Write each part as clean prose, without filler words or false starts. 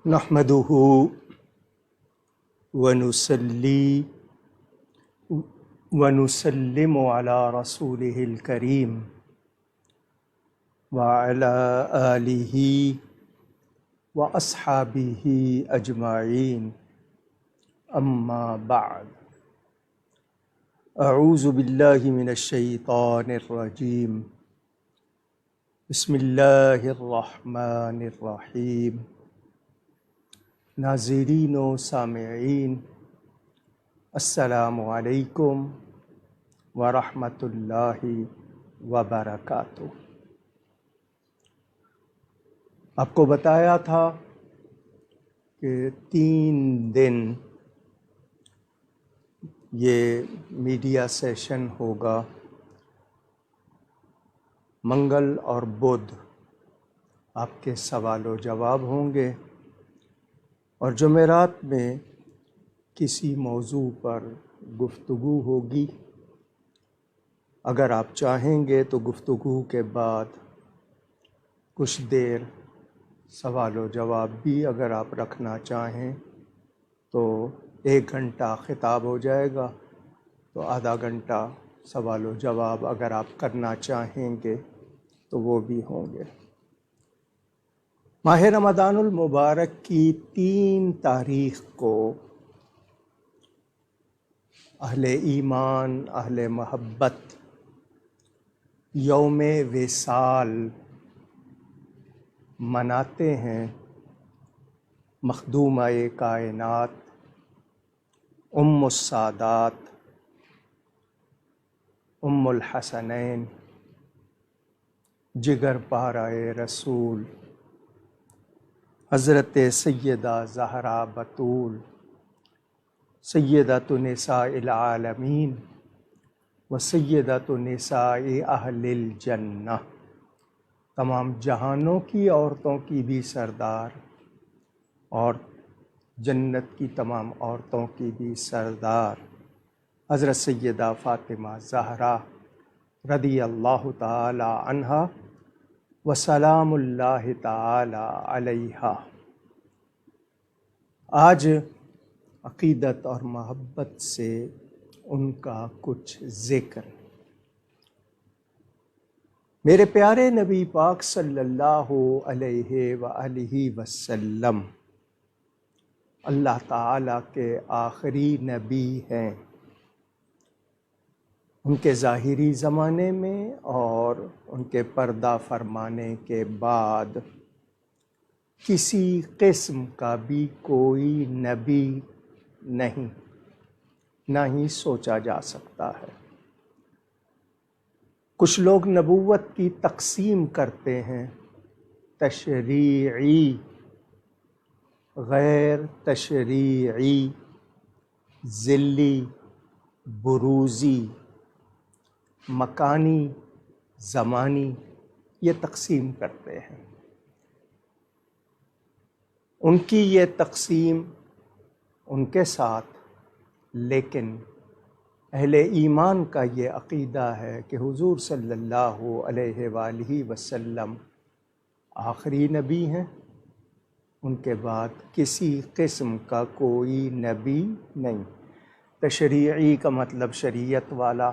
نحمده ونصلي ونسلم على رسوله الكريم وعلى آله وأصحابه أجمعين أما بعد أعوذ بالله من الشيطان الرجيم بسم الله الرحمن الرحيم ناظرین و سامعین السلام علیکم ورحمۃ اللہ وبرکاتہ۔ آپ کو بتایا تھا کہ 3 دن یہ میڈیا سیشن ہوگا، منگل اور بدھ آپ کے سوال و جواب ہوں گے، اور جمعرات میں کسی موضوع پر گفتگو ہوگی۔ اگر آپ چاہیں گے تو گفتگو کے بعد کچھ دیر سوال و جواب بھی اگر آپ رکھنا چاہیں تو 1 گھنٹہ خطاب ہو جائے گا، تو آدھا گھنٹہ سوال و جواب اگر آپ کرنا چاہیں گے تو وہ بھی ہوں گے۔ ماہ رمضان المبارک کی 3 تاریخ کو اہل ایمان، اہل محبت یوم وصال مناتے ہیں۔ مخدومہ کائنات، ام السادات، ام الحسنین، جگر پارہ رسول حضرت سیدہ زہرا بطول، سیدۃ نساء العالمین و سیدۃ نساء اہل الجنہ، تمام جہانوں کی عورتوں کی بھی سردار اور جنت کی تمام عورتوں کی بھی سردار، حضرت سیدہ فاطمہ زہرا رضی اللہ تعالی عنہا وسلام اللہ تعالی علیہا۔ آج عقیدت اور محبت سے ان کا کچھ ذکر۔ میرے پیارے نبی پاک صلی اللہ علیہ وآلہ وسلم اللہ تعالیٰ کے آخری نبی ہیں۔ ان کے ظاہری زمانے میں اور ان کے پردہ فرمانے کے بعد کسی قسم کا بھی کوئی نبی نہیں، نہ ہی سوچا جا سکتا ہے۔ کچھ لوگ نبوت کی تقسیم کرتے ہیں، تشریعی، غیر تشریعی، ذلی، بروزی، مکانی، زمانی، یہ تقسیم کرتے ہیں۔ ان کی یہ تقسیم ان کے ساتھ، لیکن اہل ایمان کا یہ عقیدہ ہے کہ حضور صلی اللہ علیہ وآلہ وسلم آخری نبی ہیں، ان کے بعد کسی قسم کا کوئی نبی نہیں۔ تشریعی کا مطلب شریعت والا،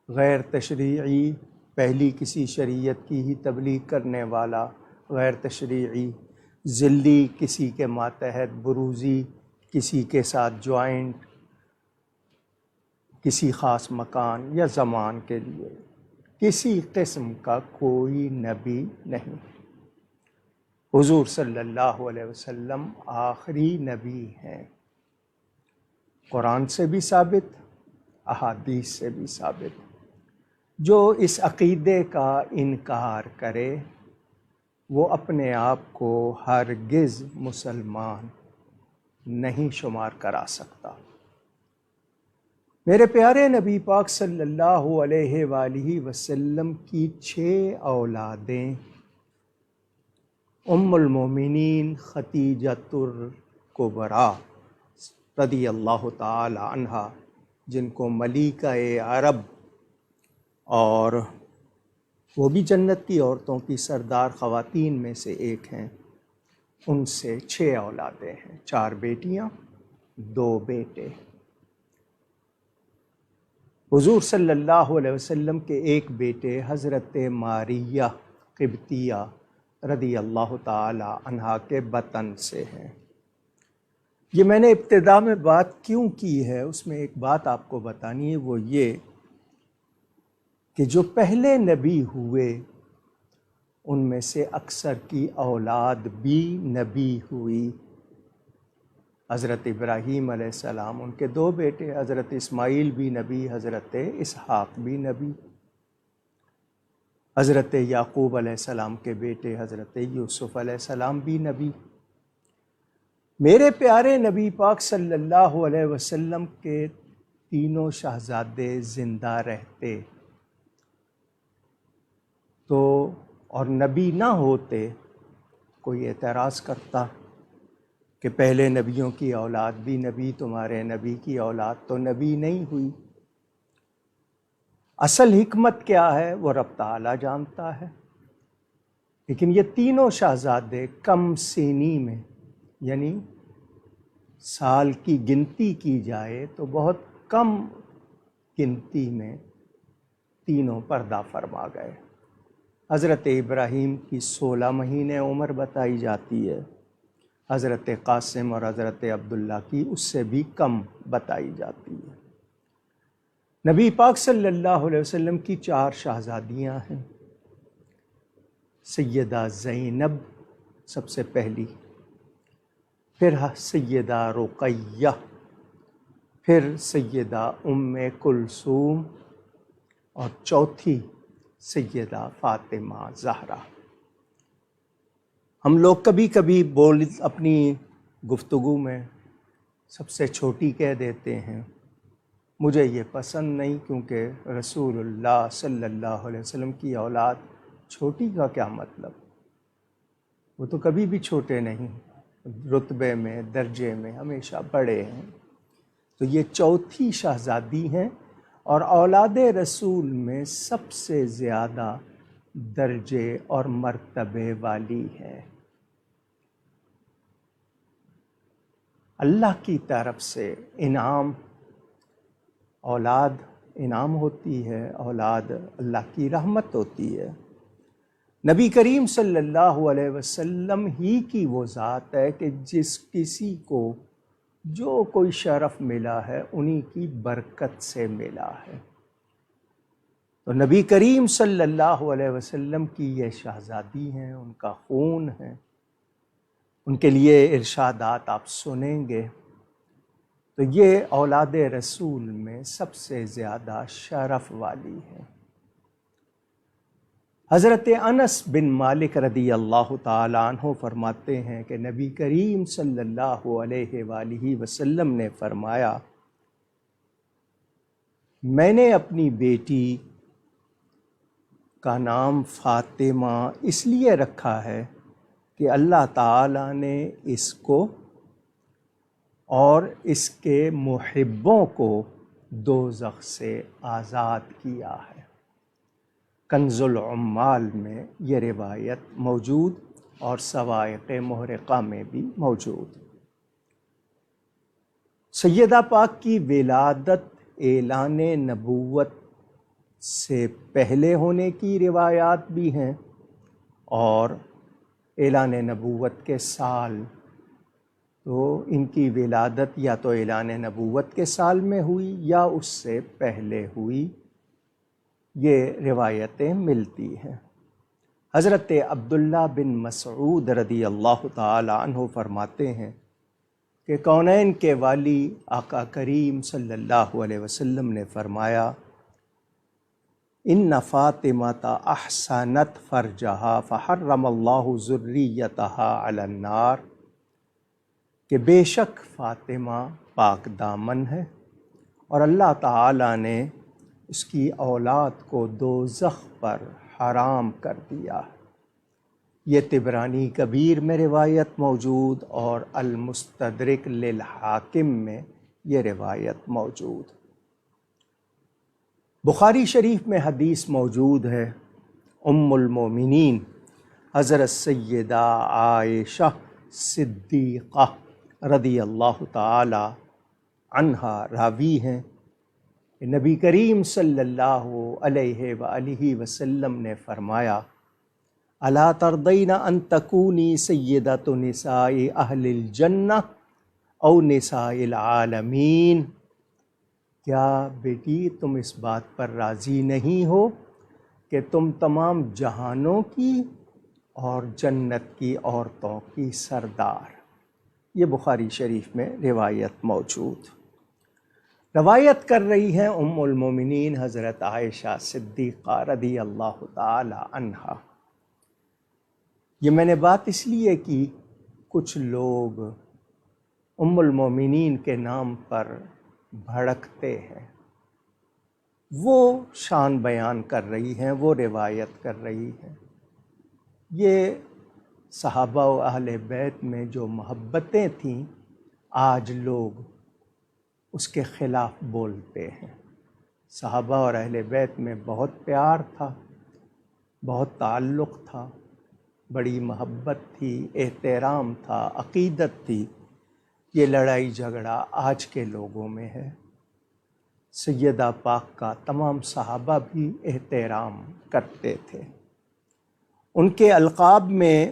غیر تشریعی پہلی کسی شریعت کی ہی تبلیغ کرنے والا غیر تشریعی، ذلی کسی کے ماتحت، بروزی کسی کے ساتھ جوائنٹ، کسی خاص مکان یا زمان کے لیے، کسی قسم کا کوئی نبی نہیں۔ حضور صلی اللہ علیہ وسلم آخری نبی ہیں، قرآن سے بھی ثابت، احادیث سے بھی ثابت۔ جو اس عقیدے کا انکار کرے وہ اپنے آپ کو ہرگز مسلمان نہیں شمار کرا سکتا۔ میرے پیارے نبی پاک صلی اللہ علیہ وآلہ وسلم کی 6 اولادیں ام المومنین خدیجۃ الکبریٰ رضی اللہ تعالی عنہا، جن کو ملیکہ عرب اور وہ بھی جنت کی عورتوں کی سردار خواتین میں سے ایک ہیں، ان سے 6 اولادیں ہیں، 4 بیٹیاں 2 بیٹے۔ حضور صلی اللہ علیہ وسلم کے ایک بیٹے حضرت ماریہ قبطیہ رضی اللہ تعالی عنہا کے بطن سے ہیں۔ یہ میں نے ابتدا میں بات کیوں کی ہے، اس میں ایک بات آپ کو بتانی ہے، وہ یہ کہ جو پہلے نبی ہوئے ان میں سے اکثر کی اولاد بھی نبی ہوئی۔ حضرت ابراہیم علیہ السلام، ان کے 2 بیٹے، حضرت اسماعیل بھی نبی، حضرت اسحاق بھی نبی۔ حضرت یعقوب علیہ السلام کے بیٹے حضرت یوسف علیہ السلام بھی نبی۔ میرے پیارے نبی پاک صلی اللہ علیہ وسلم کے 3 شہزادے زندہ رہتے تو اور نبی نہ ہوتے، کوئی اعتراض کرتا کہ پہلے نبیوں کی اولاد بھی نبی، تمہارے نبی کی اولاد تو نبی نہیں ہوئی۔ اصل حکمت کیا ہے وہ رب تعالیٰ جانتا ہے، لیکن یہ 3 شہزادے کم سینی میں، یعنی سال کی گنتی کی جائے تو بہت کم گنتی میں تینوں پردہ فرما گئے۔ حضرت ابراہیم کی 16 مہینے عمر بتائی جاتی ہے، حضرت قاسم اور حضرت عبداللہ کی اس سے بھی کم بتائی جاتی ہے۔ نبی پاک صلی اللہ علیہ وسلم کی 4 شہزادیاں ہیں۔ سیدہ زینب سب سے پہلی، پھر سیدہ رقیہ، پھر سیدہ ام کلثوم، اور چوتھی سیدہ فاطمہ زہرا۔ ہم لوگ کبھی کبھی اپنی گفتگو میں سب سے چھوٹی کہہ دیتے ہیں، مجھے یہ پسند نہیں، کیونکہ رسول اللہ صلی اللہ علیہ وسلم کی اولاد چھوٹی کا کیا مطلب؟ وہ تو کبھی بھی چھوٹے نہیں، رتبے میں درجے میں ہمیشہ بڑے ہیں۔ تو یہ چوتھی شہزادی ہیں اور اولاد رسول میں سب سے زیادہ درجے اور مرتبے والی ہے۔ اللہ کی طرف سے انعام، اولاد انعام ہوتی ہے، اولاد اللہ کی رحمت ہوتی ہے۔ نبی کریم صلی اللہ علیہ وسلم ہی کی وہ ذات ہے کہ جس کسی کو جو کوئی شرف ملا ہے انہی کی برکت سے ملا ہے۔ تو نبی کریم صلی اللہ علیہ وسلم کی یہ شہزادی ہیں، ان کا خون ہے، ان کے لیے ارشادات آپ سنیں گے۔ تو یہ اولاد رسول میں سب سے زیادہ شرف والی ہے۔ حضرت انس بن مالک رضی اللہ تعالیٰ عنہ فرماتے ہیں کہ نبی کریم صلی اللہ علیہ وآلہ وسلم نے فرمایا، میں نے اپنی بیٹی کا نام فاطمہ اس لیے رکھا ہے کہ اللہ تعالیٰ نے اس کو اور اس کے محبوں کو دوزخ سے آزاد کیا ہے۔ کنز العمال میں یہ روایت موجود اور صواعق محرقہ میں بھی موجود۔ سیدہ پاک کی ولادت اعلان نبوت سے پہلے ہونے کی روایات بھی ہیں، اور اعلان نبوت کے سال، تو ان کی ولادت یا تو اعلان نبوت کے سال میں ہوئی یا اس سے پہلے ہوئی، یہ روایتیں ملتی ہیں۔ حضرت عبداللہ بن مسعود رضی اللہ تعالی عنہ فرماتے ہیں کہ کونین کے والی آقا کریم صلی اللہ علیہ وسلم نے فرمایا، ان فاطمۃ احسنت فرجہا فحرم اللہ ذریتہا علی النار، کہ بے شک فاطمہ پاک دامن ہے اور اللہ تعالیٰ نے اس کی اولاد کو دوزخ پر حرام کر دیا۔ یہ طبرانی کبیر میں روایت موجود اور المستدرک للحاکم میں یہ روایت موجود۔ بخاری شریف میں حدیث موجود ہے، ام المومنین حضرت سیدہ عائشہ صدیقہ رضی اللہ تعالی عنہا راوی ہیں، نبی کریم صلی اللہ علیہ وآلہ وسلم نے فرمایا الا ترضین ان تکونی سیدۃ نساء اہل الجنہ او نساء العالمین، کیا بیٹی تم اس بات پر راضی نہیں ہو کہ تم تمام جہانوں کی اور جنت کی عورتوں کی سردار؟ یہ بخاری شریف میں روایت موجود۔ روایت کر رہی ہیں ام المومنین حضرت عائشہ صدیقہ رضی اللہ تعالی عنہا۔ یہ میں نے بات اس لیے کی، کچھ لوگ ام المومنین کے نام پر بھڑکتے ہیں، وہ شان بیان کر رہی ہیں، وہ روایت کر رہی ہیں۔ یہ صحابہ و اہل بیت میں جو محبتیں تھیں، آج لوگ اس کے خلاف بولتے ہیں۔ صحابہ اور اہل بیت میں بہت پیار تھا، بہت تعلق تھا، بڑی محبت تھی، احترام تھا، عقیدت تھی۔ یہ لڑائی جھگڑا آج کے لوگوں میں ہے۔ سیدہ پاک کا تمام صحابہ بھی احترام کرتے تھے۔ ان کے القاب میں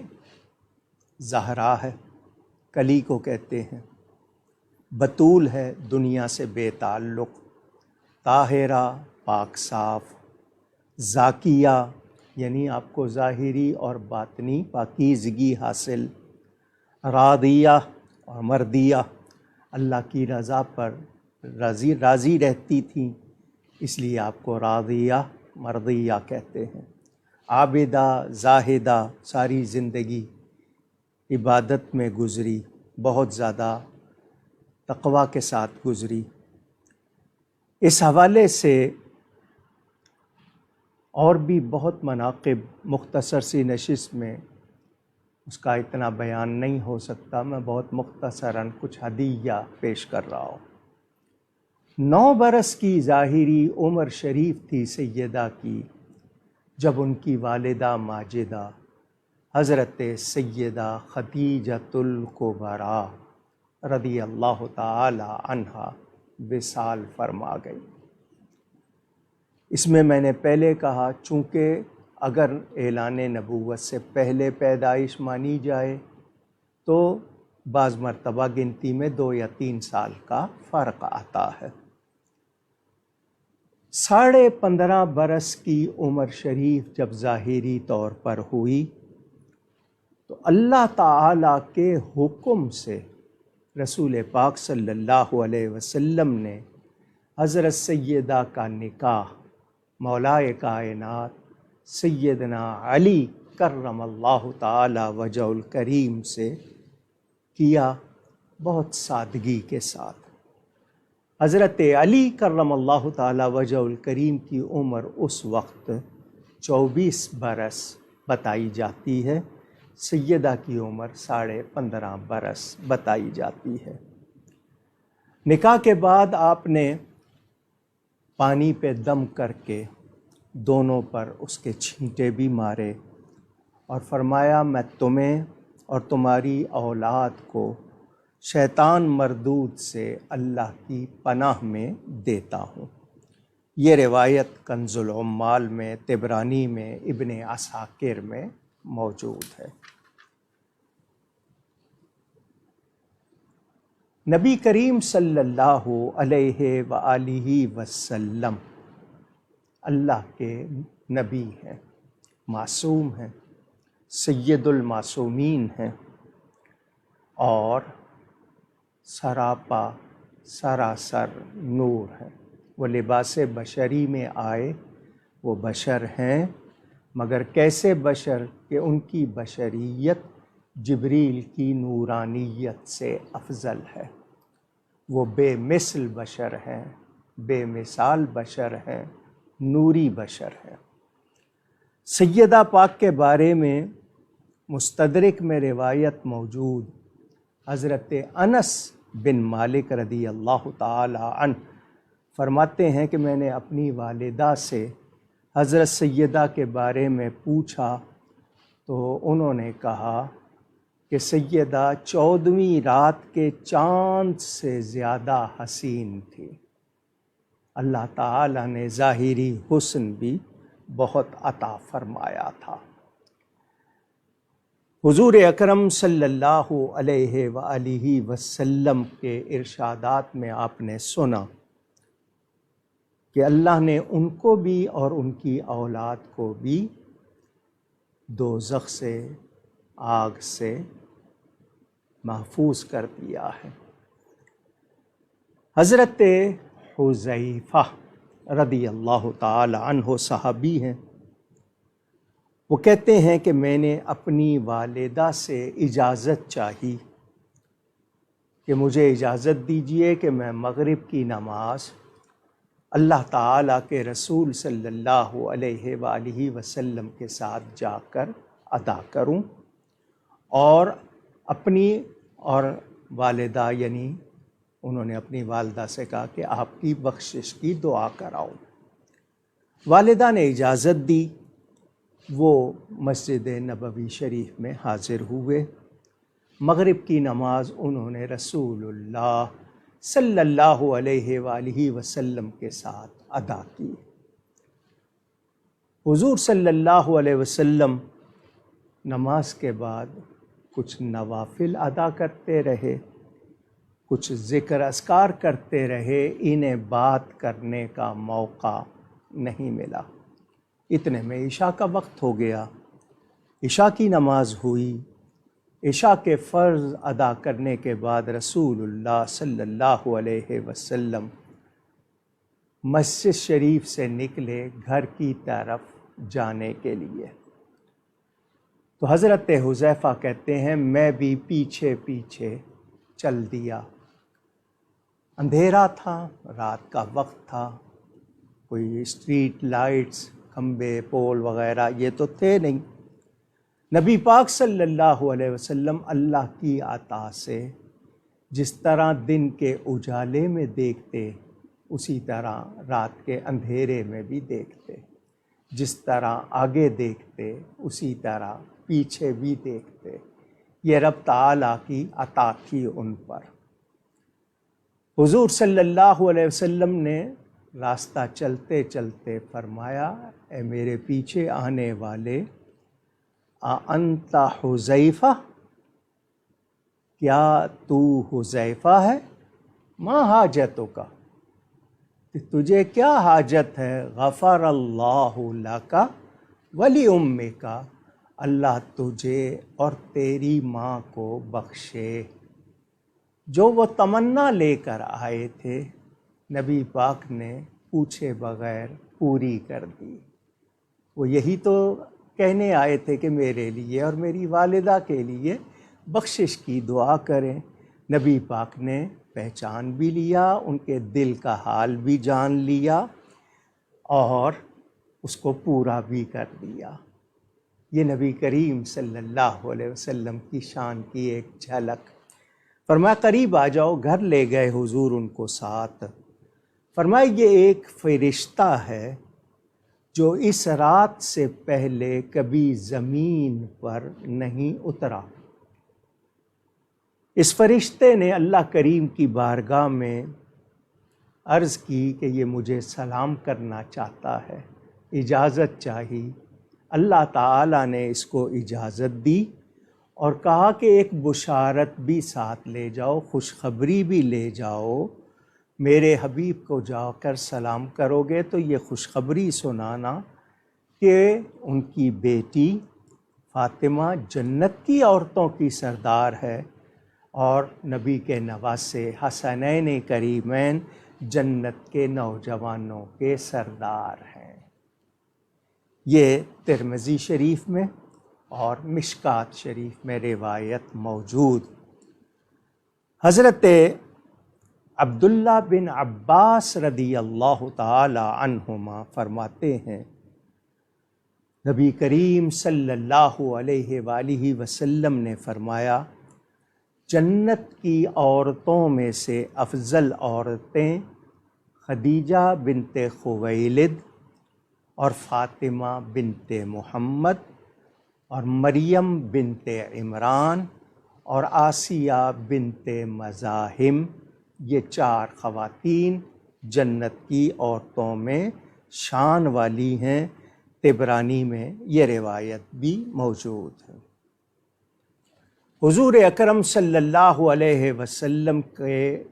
زہرا ہے، کلی کو کہتے ہیں، بتول ہے دنیا سے بے تعلق، طاہرہ پاک صاف، زاکیہ یعنی آپ کو ظاہری اور باطنی پاکیزگی حاصل، راضیہ اور مردیہ اللہ کی رضا پر راضی رہتی تھیں، اس لیے آپ کو راضیہ مرضیہ کہتے ہیں۔ عابدہ زاہدہ، ساری زندگی عبادت میں گزری، بہت زیادہ تقویٰ کے ساتھ گزری۔ اس حوالے سے اور بھی بہت مناقب مختصر سی نشست میں اس کا اتنا بیان نہیں ہو سکتا، میں بہت مختصراً کچھ ہدیہ پیش کر رہا ہوں۔ 9 برس کی ظاہری عمر شریف تھی سیدہ کی جب ان کی والدہ ماجدہ حضرت سیدہ خدیجۃ الکبریٰ رضی اللہ تعالی عنہا وصال فرما گئی۔ اس میں نے پہلے کہا، چونکہ اگر اعلان نبوت سے پہلے پیدائش مانی جائے تو بعض مرتبہ گنتی میں 2 یا 3 سال کا فرق آتا ہے۔ 15.5 برس کی عمر شریف جب ظاہری طور پر ہوئی تو اللہ تعالیٰ کے حکم سے رسول پاک صلی اللہ علیہ وسلم نے حضرت سیدہ کا نکاح مولائے کائنات سیدنا علی کرم اللہ تعالی وجہ الکریم سے کیا، بہت سادگی کے ساتھ۔ حضرت علی کرم اللہ تعالی وجہ الکریم کی عمر اس وقت 24 برس بتائی جاتی ہے، سیدہ کی عمر 15.5 برس بتائی جاتی ہے۔ نکاح کے بعد آپ نے پانی پہ دم کر کے دونوں پر اس کے چھینٹے بھی مارے اور فرمایا، میں تمہیں اور تمہاری اولاد کو شیطان مردود سے اللہ کی پناہ میں دیتا ہوں۔ یہ روایت کنز العمال میں، طبرانی میں، ابن عساکر میں موجود ہے۔ نبی کریم صلی اللہ علیہ وآلہ وسلم اللہ کے نبی ہیں، معصوم ہیں، سید المعصومین ہیں، اور سراپا سراسر نور ہیں۔ وہ لباس بشری میں آئے، وہ بشر ہیں، مگر کیسے بشر کہ ان کی بشریت جبریل کی نورانیت سے افضل ہے۔ وہ بے مثل بشر ہیں، بے مثال بشر ہیں، نوری بشر ہیں۔ سیدہ پاک کے بارے میں مستدرک میں روایت موجود، حضرت انس بن مالک رضی اللہ تعالی عنہ فرماتے ہیں کہ میں نے اپنی والدہ سے حضرت سیدہ کے بارے میں پوچھا تو انہوں نے کہا کہ سیدہ 14ویں رات کے چاند سے زیادہ حسین تھی۔ اللہ تعالیٰ نے ظاہری حسن بھی بہت عطا فرمایا تھا۔ حضور اکرم صلی اللہ علیہ وآلہ وسلم کے ارشادات میں آپ نے سنا کہ اللہ نے ان کو بھی اور ان کی اولاد کو بھی دوزخ سے، آگ سے محفوظ کر دیا ہے۔ حضرت حذیفہ رضی اللہ تعالی عنہ صحابی ہیں، وہ کہتے ہیں کہ میں نے اپنی والدہ سے اجازت چاہی کہ مجھے اجازت دیجیے کہ میں مغرب کی نماز اللہ تعالیٰ کے رسول صلی اللہ علیہ وآلہ وسلم کے ساتھ جا کر ادا کروں، اور اپنی اور والدہ یعنی انہوں نے اپنی والدہ سے کہا کہ آپ کی بخشش کی دعا کراؤ۔ والدہ نے اجازت دی، وہ مسجد نبوی شریف میں حاضر ہوئے، مغرب کی نماز انہوں نے رسول اللہ صلی اللہ علیہ وآلہ وسلم کے ساتھ ادا کی۔ حضور صلی اللہ علیہ وسلم نماز کے بعد کچھ نوافل ادا کرتے رہے، کچھ ذکر اذکار کرتے رہے، انہیں بات کرنے کا موقع نہیں ملا۔ اتنے میں عشاء کا وقت ہو گیا، عشاء کی نماز ہوئی۔ عشاء کے فرض ادا کرنے کے بعد رسول اللہ صلی اللہ علیہ وسلم مسجد شریف سے نکلے گھر کی طرف جانے کے لیے، تو حضرت حذیفہ کہتے ہیں میں بھی پیچھے پیچھے چل دیا۔ اندھیرا تھا، رات کا وقت تھا، کوئی اسٹریٹ لائٹس، کھمبے، پول وغیرہ یہ تو تھے نہیں۔ نبی پاک صلی اللہ علیہ وسلم اللہ کی عطا سے جس طرح دن کے اجالے میں دیکھتے، اسی طرح رات کے اندھیرے میں بھی دیکھتے، جس طرح آگے دیکھتے اسی طرح پیچھے بھی دیکھتے۔ یہ رب تعالیٰ کی عطا تھی ان پر۔ حضور صلی اللہ علیہ وسلم نے راستہ چلتے چلتے فرمایا، اے میرے پیچھے آنے والے، انت حذیفہ، کیا تو حذیفہ ہے؟ ما حاجتک، کہ تجھے کیا حاجت ہے؟ غفر اللہ لک ولی امک، اللہ تجھے اور تیری ماں کو بخشے۔ جو وہ تمنا لے کر آئے تھے نبی پاک نے پوچھے بغیر پوری کر دی۔ وہ یہی تو کہنے آئے تھے کہ میرے لیے اور میری والدہ کے لیے بخشش کی دعا کریں۔ نبی پاک نے پہچان بھی لیا، ان کے دل کا حال بھی جان لیا اور اس کو پورا بھی کر دیا۔ یہ نبی کریم صلی اللہ علیہ وسلم کی شان کی ایک جھلک۔ فرمایا قریب آ جاؤ، گھر لے گئے حضور ان کو ساتھ۔ فرمایا یہ ایک فرشتہ ہے جو اس رات سے پہلے کبھی زمین پر نہیں اترا۔ اس فرشتے نے اللہ کریم کی بارگاہ میں عرض کی کہ یہ مجھے سلام کرنا چاہتا ہے، اجازت چاہی۔ اللہ تعالیٰ نے اس کو اجازت دی اور کہا کہ ایک بشارت بھی ساتھ لے جاؤ، خوشخبری بھی لے جاؤ، میرے حبیب کو جا کر سلام کرو گے تو یہ خوشخبری سنانا کہ ان کی بیٹی فاطمہ جنت کی عورتوں کی سردار ہے اور نبی کے نواسے حسنین کریمین جنت کے نوجوانوں کے سردار ہیں۔ یہ ترمذی شریف میں اور مشکات شریف میں روایت موجود۔ حضرت عبداللہ بن عباس رضی اللہ تعالی عنہما فرماتے ہیں، نبی کریم صلی اللہ علیہ وآلہ وسلم نے فرمایا، جنت کی عورتوں میں سے افضل عورتیں خدیجہ بنت خویلد اور فاطمہ بنت محمد اور مریم بنت عمران اور آسیہ بنت مزاحم، یہ 4 خواتین جنت کی عورتوں میں شان والی ہیں۔ طبرانی میں یہ روایت بھی موجود ہے۔ حضور اکرم صلی اللہ علیہ وسلم کے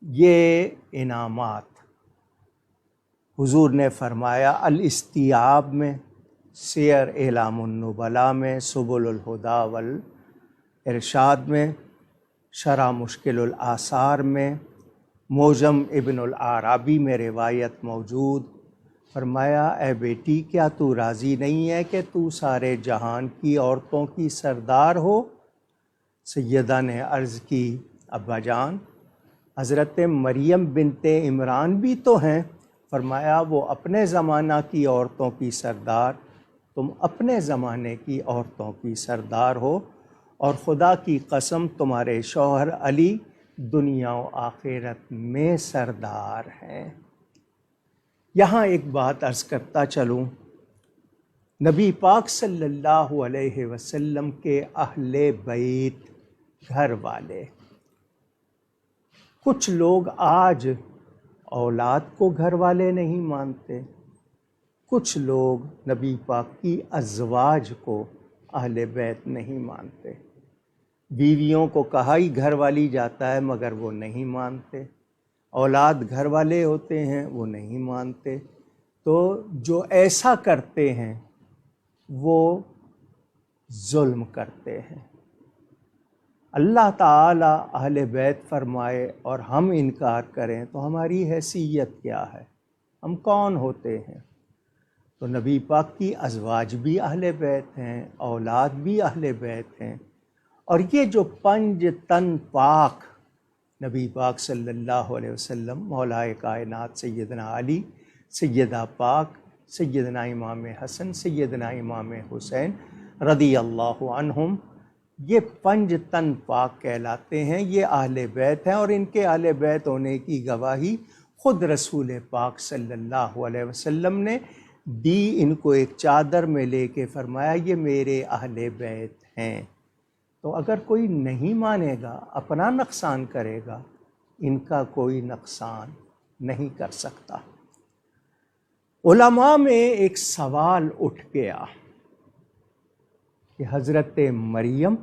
یہ انعامات حضور نے فرمایا الاستیاب میں، سیر اعلام النبلاء میں، سبل الہدیٰ والارشاد میں، شرح مشکل الآثار میں، معجم ابن العربی میں روایت موجود۔ فرمایا اے بیٹی، کیا تو راضی نہیں ہے کہ تو سارے جہان کی عورتوں کی سردار ہو؟ سیدہ نے عرض کی ابا جان، حضرت مریم بنت عمران بھی تو ہیں۔ فرمایا وہ اپنے زمانہ کی عورتوں کی سردار، تم اپنے زمانے کی عورتوں کی سردار ہو، اور خدا کی قسم تمہارے شوہر علی دنیا و آخرت میں سردار ہیں۔ یہاں ایک بات عرض کرتا چلوں، نبی پاک صلی اللہ علیہ وسلم کے اہل بیت، گھر والے، کچھ لوگ آج اولاد کو گھر والے نہیں مانتے، کچھ لوگ نبی پاک کی ازواج کو اہل بیت نہیں مانتے۔ بیویوں کو کہا ہی گھر والی جاتا ہے مگر وہ نہیں مانتے، اولاد گھر والے ہوتے ہیں وہ نہیں مانتے۔ تو جو ایسا کرتے ہیں وہ ظلم کرتے ہیں۔ اللہ تعالی اہل بیت فرمائے اور ہم انکار کریں تو ہماری حیثیت کیا ہے؟ ہم کون ہوتے ہیں؟ تو نبی پاک کی ازواج بھی اہل بیت ہیں، اولاد بھی اہل بیت ہیں، اور یہ جو 5 تن پاک نبی پاک صلی اللہ علیہ وسلم، مولائے کائنات سیدنا علی، سیدہ پاک سیدنا امام حسن، سیدنا امام حسین رضی اللہ عنہم، یہ 5 تن پاک کہلاتے ہیں، یہ اہل بیت ہیں، اور ان کے اہل بیت ہونے کی گواہی خود رسول پاک صلی اللہ علیہ وسلم نے دی۔ ان کو ایک چادر میں لے کے فرمایا یہ میرے اہل بیت ہیں۔ تو اگر کوئی نہیں مانے گا، اپنا نقصان کرے گا، ان کا کوئی نقصان نہیں کر سکتا۔ علماء میں ایک سوال اٹھ گیا کہ حضرت مریم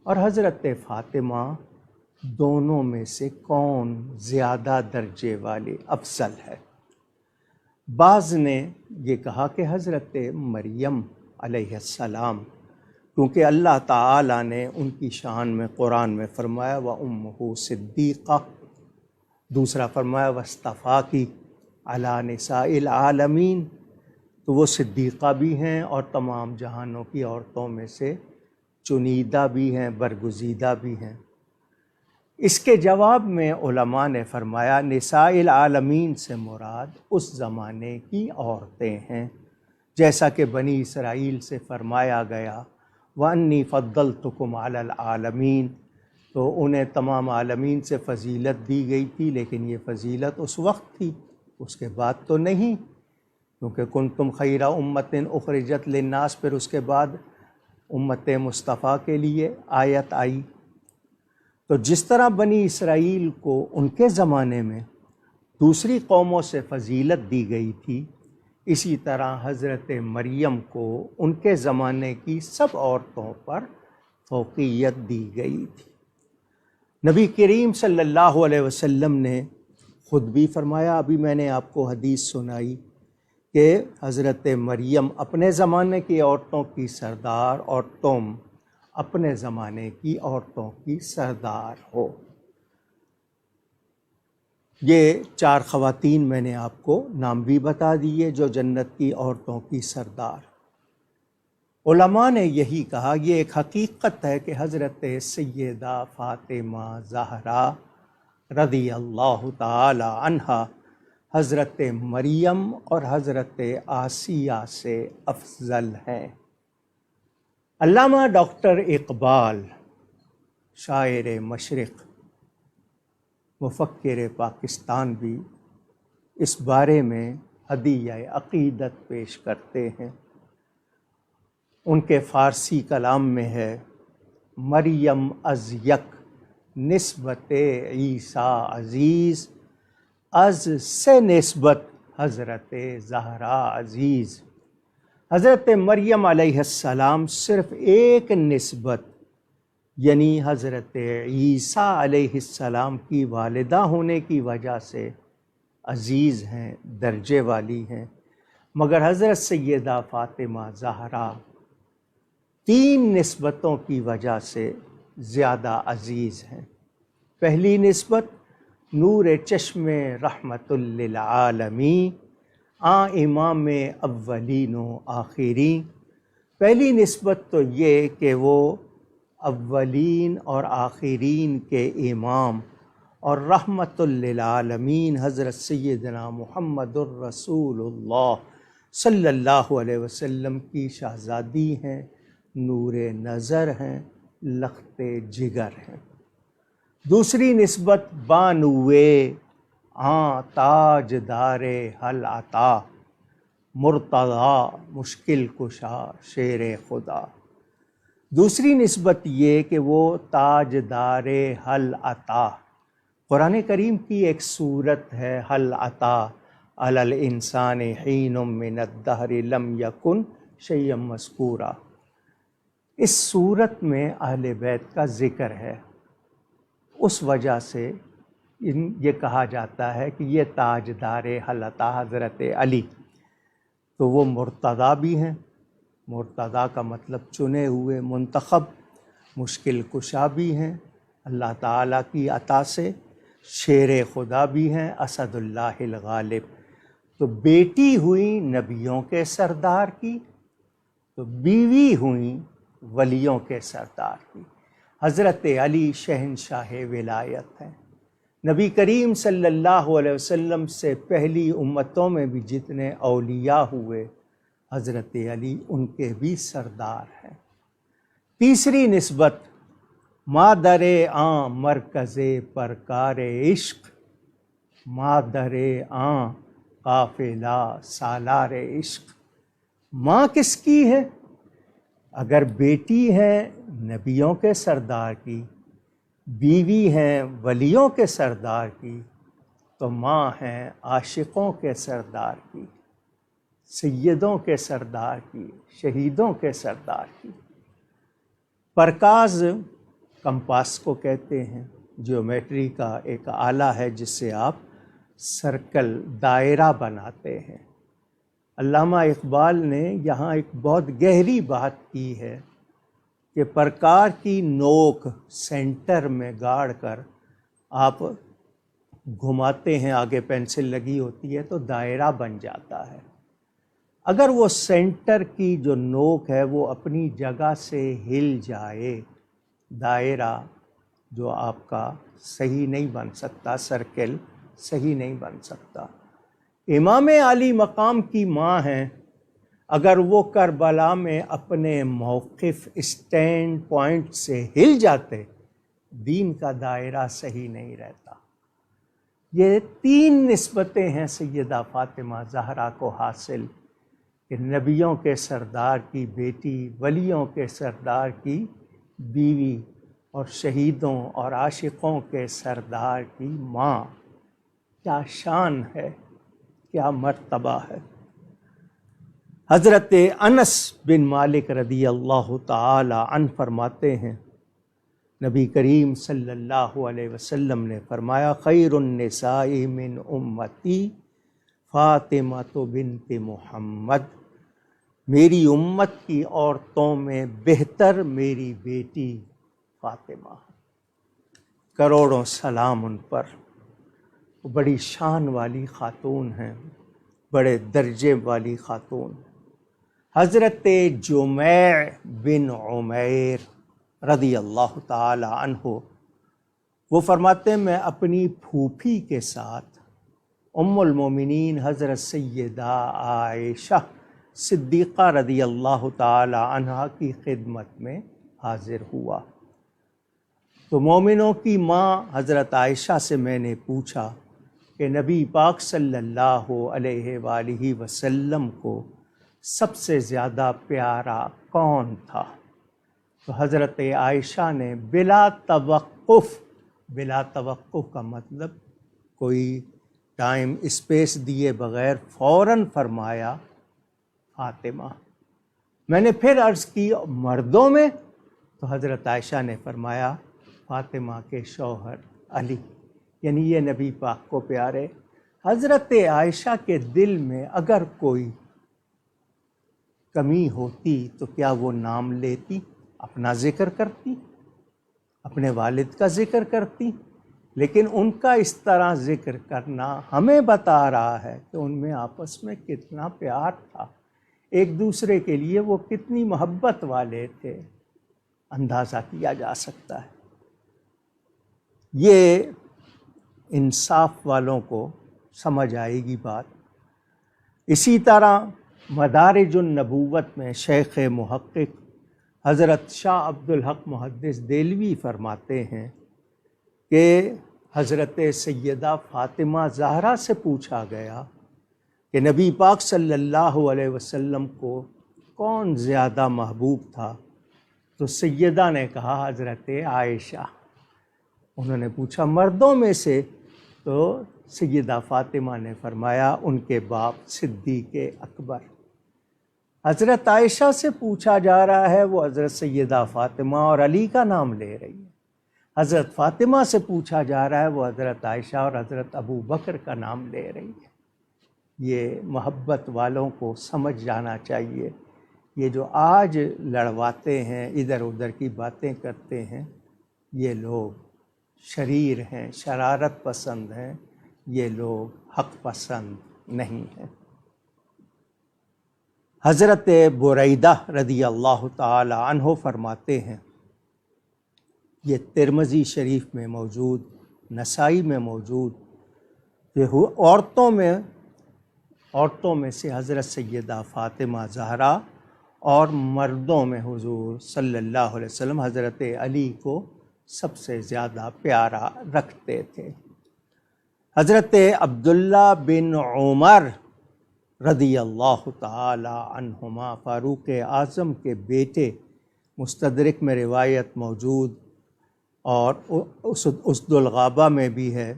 اور حضرت فاطمہ دونوں میں سے کون زیادہ درجے والے افضل ہے؟ بعض نے یہ کہا کہ حضرت مریم علیہ السلام، کیونکہ اللہ تعالیٰ نے ان کی شان میں قرآن میں فرمایا وَأُمُّهُ صِدِّیقَةٌ، دوسرا فرمایا وَاصْطَفَاكِ عَلَىٰ نِسَاءِ الْعَالَمِينَ، تو وہ صدیقہ بھی ہیں اور تمام جہانوں کی عورتوں میں سے چنیدہ بھی ہیں، برگزیدہ بھی ہیں۔ اس کے جواب میں علماء نے فرمایا نساء العالمین سے مراد اس زمانے کی عورتیں ہیں، جیسا کہ بنی اسرائیل سے فرمایا گیا وَأَنِّي فَضَّلْتُكُمْ عَلَى الْعَالَمِينَ، تو انہیں تمام عالمین سے فضیلت دی گئی تھی، لیکن یہ فضیلت اس وقت تھی، اس کے بعد تو نہیں، کیونکہ کنتم خیر امت اخرجت للناس، پھر اس کے بعد امت مصطفیٰ کے لیے آیت آئی۔ تو جس طرح بنی اسرائیل کو ان کے زمانے میں دوسری قوموں سے فضیلت دی گئی تھی، اسی طرح حضرت مریم کو ان کے زمانے کی سب عورتوں پر فوقیت دی گئی تھی۔ نبی کریم صلی اللہ علیہ وسلم نے خود بھی فرمایا، ابھی میں نے آپ کو حدیث سنائی کہ حضرت مریم اپنے زمانے کی عورتوں کی سردار اور تم اپنے زمانے کی عورتوں کی سردار ہو۔ یہ 4 خواتین میں نے آپ کو نام بھی بتا دیے جو جنت کی عورتوں کی سردار۔ علماء نے یہی کہا، یہ ایک حقیقت ہے کہ حضرت سیدہ فاطمہ زہرا رضی اللہ تعالی عنہا حضرت مریم اور حضرت آسیہ سے افضل ہیں۔ علامہ ڈاکٹر اقبال، شاعر مشرق، مفکر پاکستان بھی اس بارے میں ہدیہ عقیدت پیش کرتے ہیں۔ ان کے فارسی کلام میں ہے مریم از یک نسبت عیسیٰ عزیز، از سے نسبت حضرت زہرا عزیز۔ حضرت مریم علیہ السلام صرف ایک نسبت یعنی حضرت عیسیٰ علیہ السلام کی والدہ ہونے کی وجہ سے عزیز ہیں، درجے والی ہیں، مگر حضرت سیدہ فاطمہ زہرا 3 نسبتوں کی وجہ سے زیادہ عزیز ہیں۔ پہلی نسبت نور چشم رحمت للعالمین، امام اولین و آخرین۔ پہلی نسبت تو یہ کہ وہ اولین اور آخرین کے امام اور رحمت للعالمین حضرت سیدنا محمد الرسول اللہ صلی اللہ علیہ وسلم کی شہزادی ہیں، نور نظر ہیں، لخت جگر ہیں۔ دوسری نسبت بانوے تاج دار حل عطا، مرتضی مشکل کشا شیر خدا۔ دوسری نسبت یہ کہ وہ تاج دار حل عطا، قرآن کریم کی ایک سورت ہے حل عطا علی الانسان حین من الدہر لم یکن شیئا مذکورا، اس سورت میں اہل بیت کا ذکر ہے، اس وجہ سے یہ کہا جاتا ہے کہ یہ تاجدار حل عطا حضرت علی، تو وہ مرتضیٰ بھی ہیں، مرتضیٰ کا مطلب چنے ہوئے، منتخب، مشکل کشا بھی ہیں اللہ تعالیٰ کی عطا سے، شیر خدا بھی ہیں، اسد اللہ الغالب۔ تو بیٹی ہوئی نبیوں کے سردار کی، تو بیوی ہوئیں ولیوں کے سردار کی۔ حضرت علی شہنشاہ ولایت ہیں۔ نبی کریم صلی اللہ علیہ وسلم سے پہلی امتوں میں بھی جتنے اولیاء ہوئے، حضرت علی ان کے بھی سردار ہیں۔ تیسری نسبت مادر مرکز پرکار عشق، مادر قافلہ سالار عشق۔ ماں کس کی ہے؟ اگر بیٹی ہے نبیوں کے سردار کی، بیوی ہیں ولیوں کے سردار کی، تو ماں ہیں عاشقوں کے سردار کی، سیدوں کے سردار کی، شہیدوں کے سردار کی۔ پرکاز کمپاس کو کہتے ہیں، جیومیٹری کا ایک آلہ ہے جس سے آپ سرکل، دائرہ بناتے ہیں۔ علامہ اقبال نے یہاں ایک بہت گہری بات کی ہے کہ پرکار کی نوک سینٹر میں گاڑ کر آپ گھماتے ہیں، آگے پینسل لگی ہوتی ہے تو دائرہ بن جاتا ہے۔ اگر وہ سینٹر کی جو نوک ہے وہ اپنی جگہ سے ہل جائے، دائرہ جو آپ کا صحیح نہیں بن سکتا، سرکل صحیح نہیں بن سکتا۔ امام علی مقام کی ماں ہیں، اگر وہ کربلا میں اپنے موقف اسٹینڈ پوائنٹ سے ہل جاتے، دین کا دائرہ صحیح نہیں رہتا۔ یہ 3 نسبتیں ہیں سیدہ فاطمہ زہرا کو حاصل، کہ نبیوں کے سردار کی بیٹی، ولیوں کے سردار کی بیوی، اور شہیدوں اور عاشقوں کے سردار کی ماں۔ کیا شان ہے، کیا مرتبہ ہے۔ حضرت انس بن مالک رضی اللہ تعالی عنہ فرماتے ہیں، نبی کریم صلی اللہ علیہ وسلم نے فرمایا، خیر النساء من امتی فاطمہ بنت محمد، میری امت کی عورتوں میں بہتر میری بیٹی فاطمہ۔ کروڑوں سلام ان پر، وہ بڑی شان والی خاتون ہیں، بڑے درجے والی خاتون۔ حضرت جمیع بن عمیر رضی اللہ تعالی عنہ، وہ فرماتے ہیں، میں اپنی پھوپھی کے ساتھ ام المومنین حضرت سیدہ عائشہ صدیقہ رضی اللہ تعالی عنہ کی خدمت میں حاضر ہوا، تو مومنوں کی ماں حضرت عائشہ سے میں نے پوچھا کہ نبی پاک صلی اللہ علیہ وآلہ وسلم کو سب سے زیادہ پیارا کون تھا؟ تو حضرت عائشہ نے بلا توقف کا مطلب کوئی ٹائم اسپیس دیے بغیر فوراً فرمایا فاطمہ۔ میں نے پھر عرض کی مردوں میں، تو حضرت عائشہ نے فرمایا فاطمہ کے شوہر علی، یعنی یہ نبی پاک کو پیارے۔ حضرت عائشہ کے دل میں اگر کوئی کمی ہوتی تو کیا وہ نام لیتی، اپنا ذکر کرتی، اپنے والد کا ذکر کرتی؟ لیکن ان کا اس طرح ذکر کرنا ہمیں بتا رہا ہے کہ ان میں آپس میں کتنا پیار تھا، ایک دوسرے کے لیے وہ کتنی محبت والے تھے، اندازہ کیا جا سکتا ہے۔ یہ انصاف والوں کو سمجھ آئے گی بات۔ اسی طرح مدارج النبوت میں شیخ محقق حضرت شاہ عبدالحق محدث دہلوی فرماتے ہیں کہ حضرت سیدہ فاطمہ زہرا سے پوچھا گیا کہ نبی پاک صلی اللہ علیہ وسلم کو کون زیادہ محبوب تھا، تو سیدہ نے کہا حضرت عائشہ۔ انہوں نے پوچھا مردوں میں سے، تو سیدہ فاطمہ نے فرمایا ان کے باپ صدیق اکبر۔ حضرت عائشہ سے پوچھا جا رہا ہے، وہ حضرت سیدہ فاطمہ اور علی کا نام لے رہی ہے۔ حضرت فاطمہ سے پوچھا جا رہا ہے، وہ حضرت عائشہ اور حضرت ابو بکر کا نام لے رہی ہے۔ یہ محبت والوں کو سمجھ جانا چاہیے۔ یہ جو آج لڑواتے ہیں، ادھر ادھر کی باتیں کرتے ہیں، یہ لوگ شریر ہیں، شرارت پسند ہیں، یہ لوگ حق پسند نہیں ہیں۔ حضرت بریدہ رضی اللہ تعالی عنہ فرماتے ہیں، یہ ترمذی شریف میں موجود، نسائی میں موجود، کہ عورتوں میں سے حضرت سیدہ فاطمہ زہرا اور مردوں میں حضور صلی اللہ علیہ وسلم حضرت علی کو سب سے زیادہ پیارا رکھتے تھے۔ حضرت عبداللہ بن عمر رضی اللہ تعالی عنہما، فاروق اعظم کے بیٹے، مستدرک میں روایت موجود اور اسد الغابہ میں بھی ہے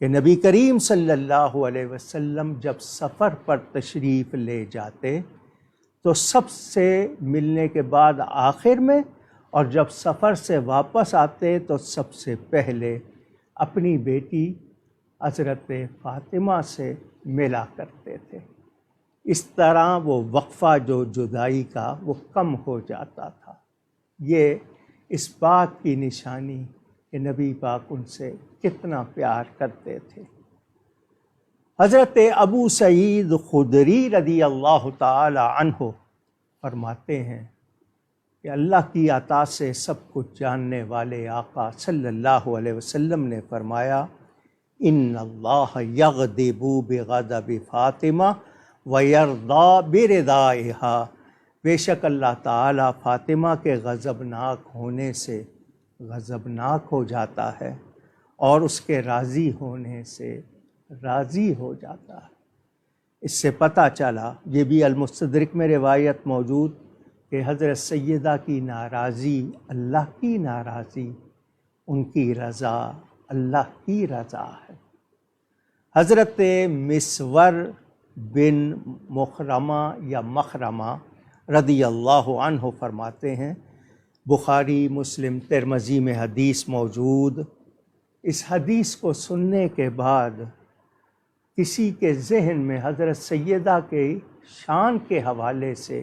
کہ نبی کریم صلی اللہ علیہ وسلم جب سفر پر تشریف لے جاتے تو سب سے ملنے کے بعد آخر میں، اور جب سفر سے واپس آتے تو سب سے پہلے اپنی بیٹی حضرت فاطمہ سے ملا کرتے تھے۔ اس طرح وہ وقفہ جو جدائی کا وہ کم ہو جاتا تھا۔ یہ اس بات کی نشانی کہ نبی پاک ان سے کتنا پیار کرتے تھے۔ حضرت ابو سعید خدری رضی اللہ تعالی عنہ فرماتے ہیں کہ اللہ کی عطا سے سب کچھ جاننے والے آقا صلی اللہ علیہ وسلم نے فرمایا، ان اللہ یغضب بغضب فاطمہ ویرضی برضائہا، بے شک اللہ تعالیٰ فاطمہ کے غضبناک ہونے سے غضبناک ہو جاتا ہے اور اس کے راضی ہونے سے راضی ہو جاتا ہے۔ اس سے پتہ چلا، یہ بھی المستدرک میں روایت موجود، کہ حضرت سیدہ کی ناراضی اللہ کی ناراضی، ان کی رضا اللہ کی رضا ہے۔ حضرت مسور بن مخرمہ یا مخرمہ رضی اللہ عنہ فرماتے ہیں، بخاری مسلم ترمذی میں حدیث موجود، اس حدیث کو سننے کے بعد کسی کے ذہن میں حضرت سیدہ کے شان کے حوالے سے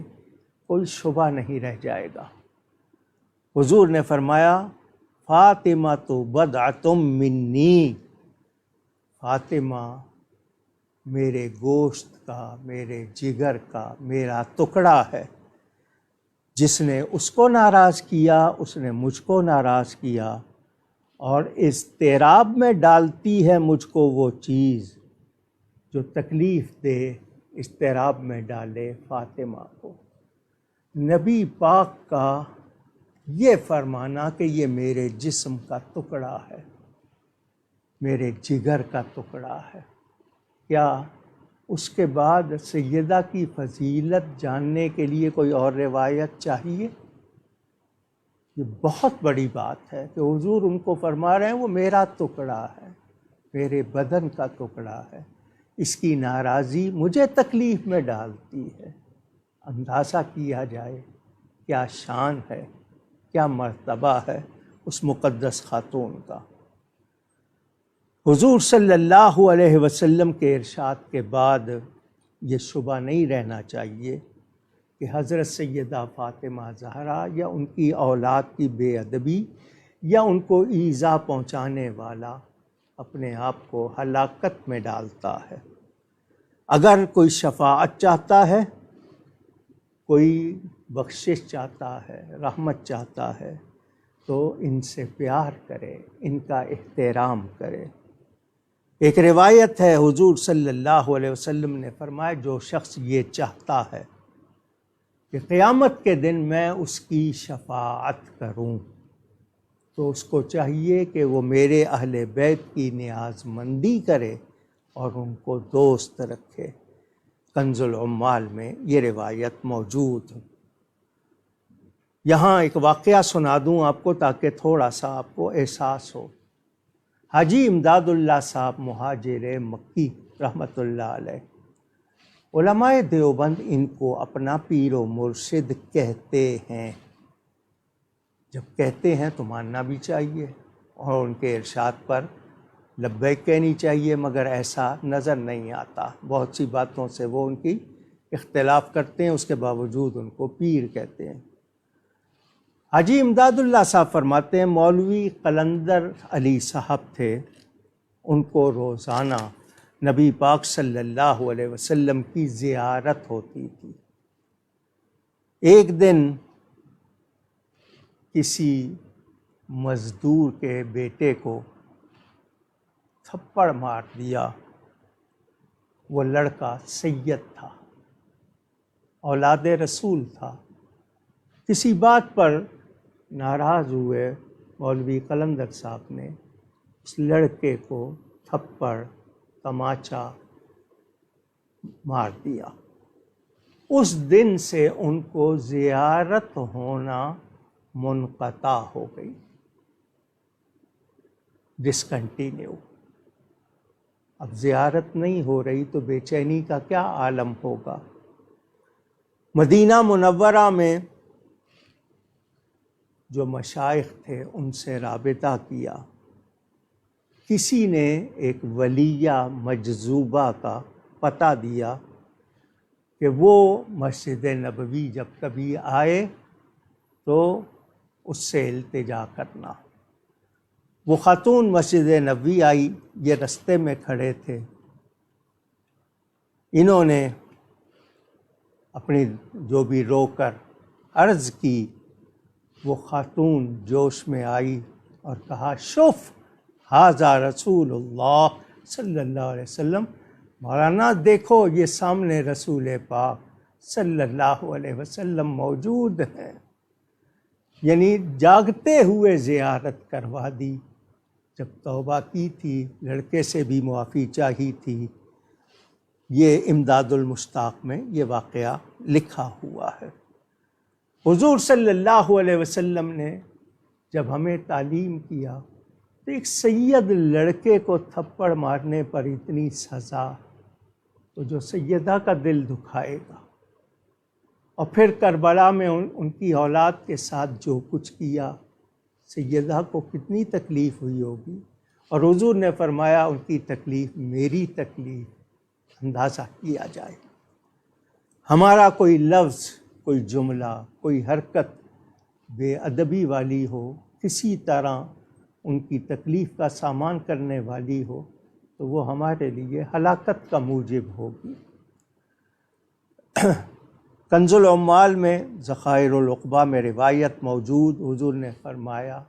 کوئی شبہ نہیں رہ جائے گا۔ حضور نے فرمایا، فاطمہ تو بضعۃ منی، فاطمہ میرے گوشت کا، میرے جگر کا، میرا ٹکڑا ہے۔ جس نے اس کو ناراض کیا، اس نے مجھ کو ناراض کیا، اور اضطراب میں ڈالتی ہے مجھ کو وہ چیز جو تکلیف دے، اضطراب میں ڈالے فاطمہ کو۔ نبی پاک کا یہ فرمانا کہ یہ میرے جسم کا ٹکڑا ہے، میرے جگر کا ٹکڑا ہے، کیا اس کے بعد سیدہ کی فضیلت جاننے کے لیے کوئی اور روایت چاہیے؟ یہ بہت بڑی بات ہے کہ حضور ان کو فرما رہے ہیں وہ میرا ٹکڑا ہے، میرے بدن کا ٹکڑا ہے، اس کی ناراضی مجھے تکلیف میں ڈالتی ہے۔ اندازہ کیا جائے کیا شان ہے، کیا مرتبہ ہے اس مقدس خاتون کا۔ حضور صلی اللہ علیہ وسلم کے ارشاد کے بعد یہ شبہ نہیں رہنا چاہیے کہ حضرت سیدہ فاطمہ زہرا یا ان کی اولاد کی بے ادبی یا ان کو ایذا پہنچانے والا اپنے آپ کو ہلاکت میں ڈالتا ہے۔ اگر کوئی شفاعت چاہتا ہے، کوئی بخشش چاہتا ہے، رحمت چاہتا ہے، تو ان سے پیار کرے، ان کا احترام کرے۔ ایک روایت ہے حضور صلی اللہ علیہ وسلم نے فرمایا جو شخص یہ چاہتا ہے کہ قیامت کے دن میں اس کی شفاعت کروں، تو اس کو چاہیے کہ وہ میرے اہل بیت کی نیاز مندی کرے اور ان کو دوست رکھے۔ کنز العمال میں یہ روایت موجود ہے۔ یہاں ایک واقعہ سنا دوں آپ کو تاکہ تھوڑا سا آپ کو احساس ہو۔ حاجی امداد اللہ صاحب مہاجر مکی رحمۃ اللہ علیہ، علماء دیوبند ان کو اپنا پیر و مرشد کہتے ہیں۔ جب کہتے ہیں تو ماننا بھی چاہیے اور ان کے ارشاد پر لبیک کہنی چاہیے، مگر ایسا نظر نہیں آتا۔ بہت سی باتوں سے وہ ان کی اختلاف کرتے ہیں، اس کے باوجود ان کو پیر کہتے ہیں۔ حاجی امداد اللہ صاحب فرماتے ہیں مولوی قلندر علی صاحب تھے، ان کو روزانہ نبی پاک صلی اللہ علیہ وسلم کی زیارت ہوتی تھی۔ ایک دن کسی مزدور کے بیٹے کو تھپڑ مار دیا۔ وہ لڑکا سید تھا، اولاد رسول تھا۔ کسی بات پر ناراض ہوئے مولوی قلندر صاحب نے اس لڑکے کو تھپڑ تماچا مار دیا۔ اس دن سے ان کو زیارت ہونا منقطع ہو گئی، ڈسکنٹینیو۔ اب زیارت نہیں ہو رہی تو بے چینی کا کیا عالم ہوگا۔ مدینہ منورہ میں جو مشائخ تھے ان سے رابطہ کیا۔ کسی نے ایک ولیہ مجذوبہ کا پتہ دیا کہ وہ مسجد نبوی جب کبھی آئے تو اس سے التجا کرنا۔ وہ خاتون مسجد نبوی آئی، یہ رستے میں کھڑے تھے۔ انہوں نے اپنی جو بھی رو کر عرض کی، وہ خاتون جوش میں آئی اور کہا شوف ھذا رسول اللہ صلی اللہ علیہ وسلم، مولانا دیکھو یہ سامنے رسول پاک صلی اللہ علیہ وسلم موجود ہیں۔ یعنی جاگتے ہوئے زیارت کروا دی۔ جب توبہ کی تھی لڑکے سے بھی معافی چاہی تھی۔ یہ امداد المشتاق میں یہ واقعہ لکھا ہوا ہے۔ حضور صلی اللہ علیہ وسلم نے جب ہمیں تعلیم کیا تو ایک سید لڑکے کو تھپڑ مارنے پر اتنی سزا، تو جو سیدہ کا دل دکھائے گا۔ اور پھر کربلا میں ان کی اولاد کے ساتھ جو کچھ کیا، سیدہ کو کتنی تکلیف ہوئی ہوگی، اور حضور نے فرمایا ان کی تکلیف میری تکلیف، اندازہ کیا جائے۔ ہمارا کوئی لفظ، کوئی جملہ، کوئی حرکت بے ادبی والی ہو، کسی طرح ان کی تکلیف کا سامان کرنے والی ہو، تو وہ ہمارے لیے ہلاکت کا موجب ہوگی۔ کنز العمال میں ذخائر العقبہ میں روایت موجود، حضور نے فرمایا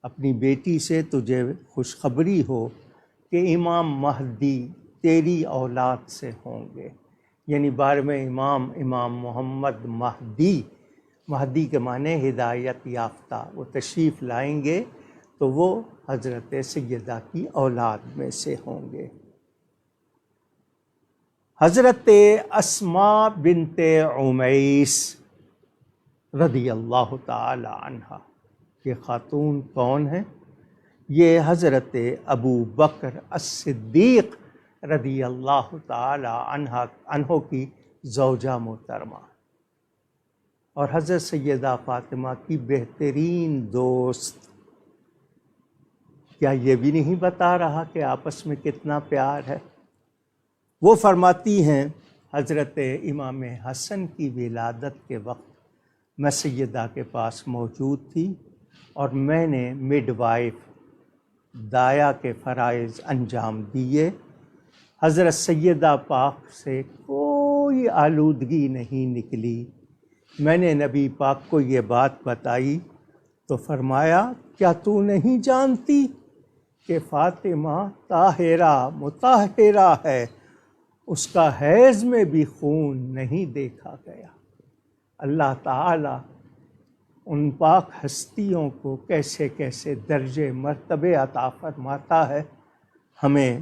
اپنی بیٹی سے تجھے خوشخبری ہو کہ امام مہدی تیری اولاد سے ہوں گے۔ یعنی 12ویں امام محمد مہدی، مہدی کے معنی ہدایت یافتہ، وہ تشریف لائیں گے تو وہ حضرت سیدہ کی اولاد میں سے ہوں گے۔ حضرت اسماء بنت عمیس رضی اللہ تعالی عنہ، یہ خاتون کون ہیں؟ یہ حضرت ابو بکر الصدیق رضی اللہ تعالی عنہ کی زوجہ محترمہ اور حضرت سیدہ فاطمہ کی بہترین دوست۔ کیا یہ بھی نہیں بتا رہا کہ آپس میں کتنا پیار ہے؟ وہ فرماتی ہیں حضرت امام حسن کی ولادت کے وقت میں سیدہ کے پاس موجود تھی اور میں نے مڈ وائف دایا کے فرائض انجام دیے۔ حضرت سیدہ پاک سے کوئی آلودگی نہیں نکلی۔ میں نے نبی پاک کو یہ بات بتائی تو فرمایا کیا تو نہیں جانتی کہ فاطمہ طاہرہ مطہرہ ہے، اس کا حیض میں بھی خون نہیں دیکھا گیا۔ اللہ تعالی ان پاک ہستیوں کو کیسے کیسے درجے مرتبے عطا فرماتا ہے، ہمیں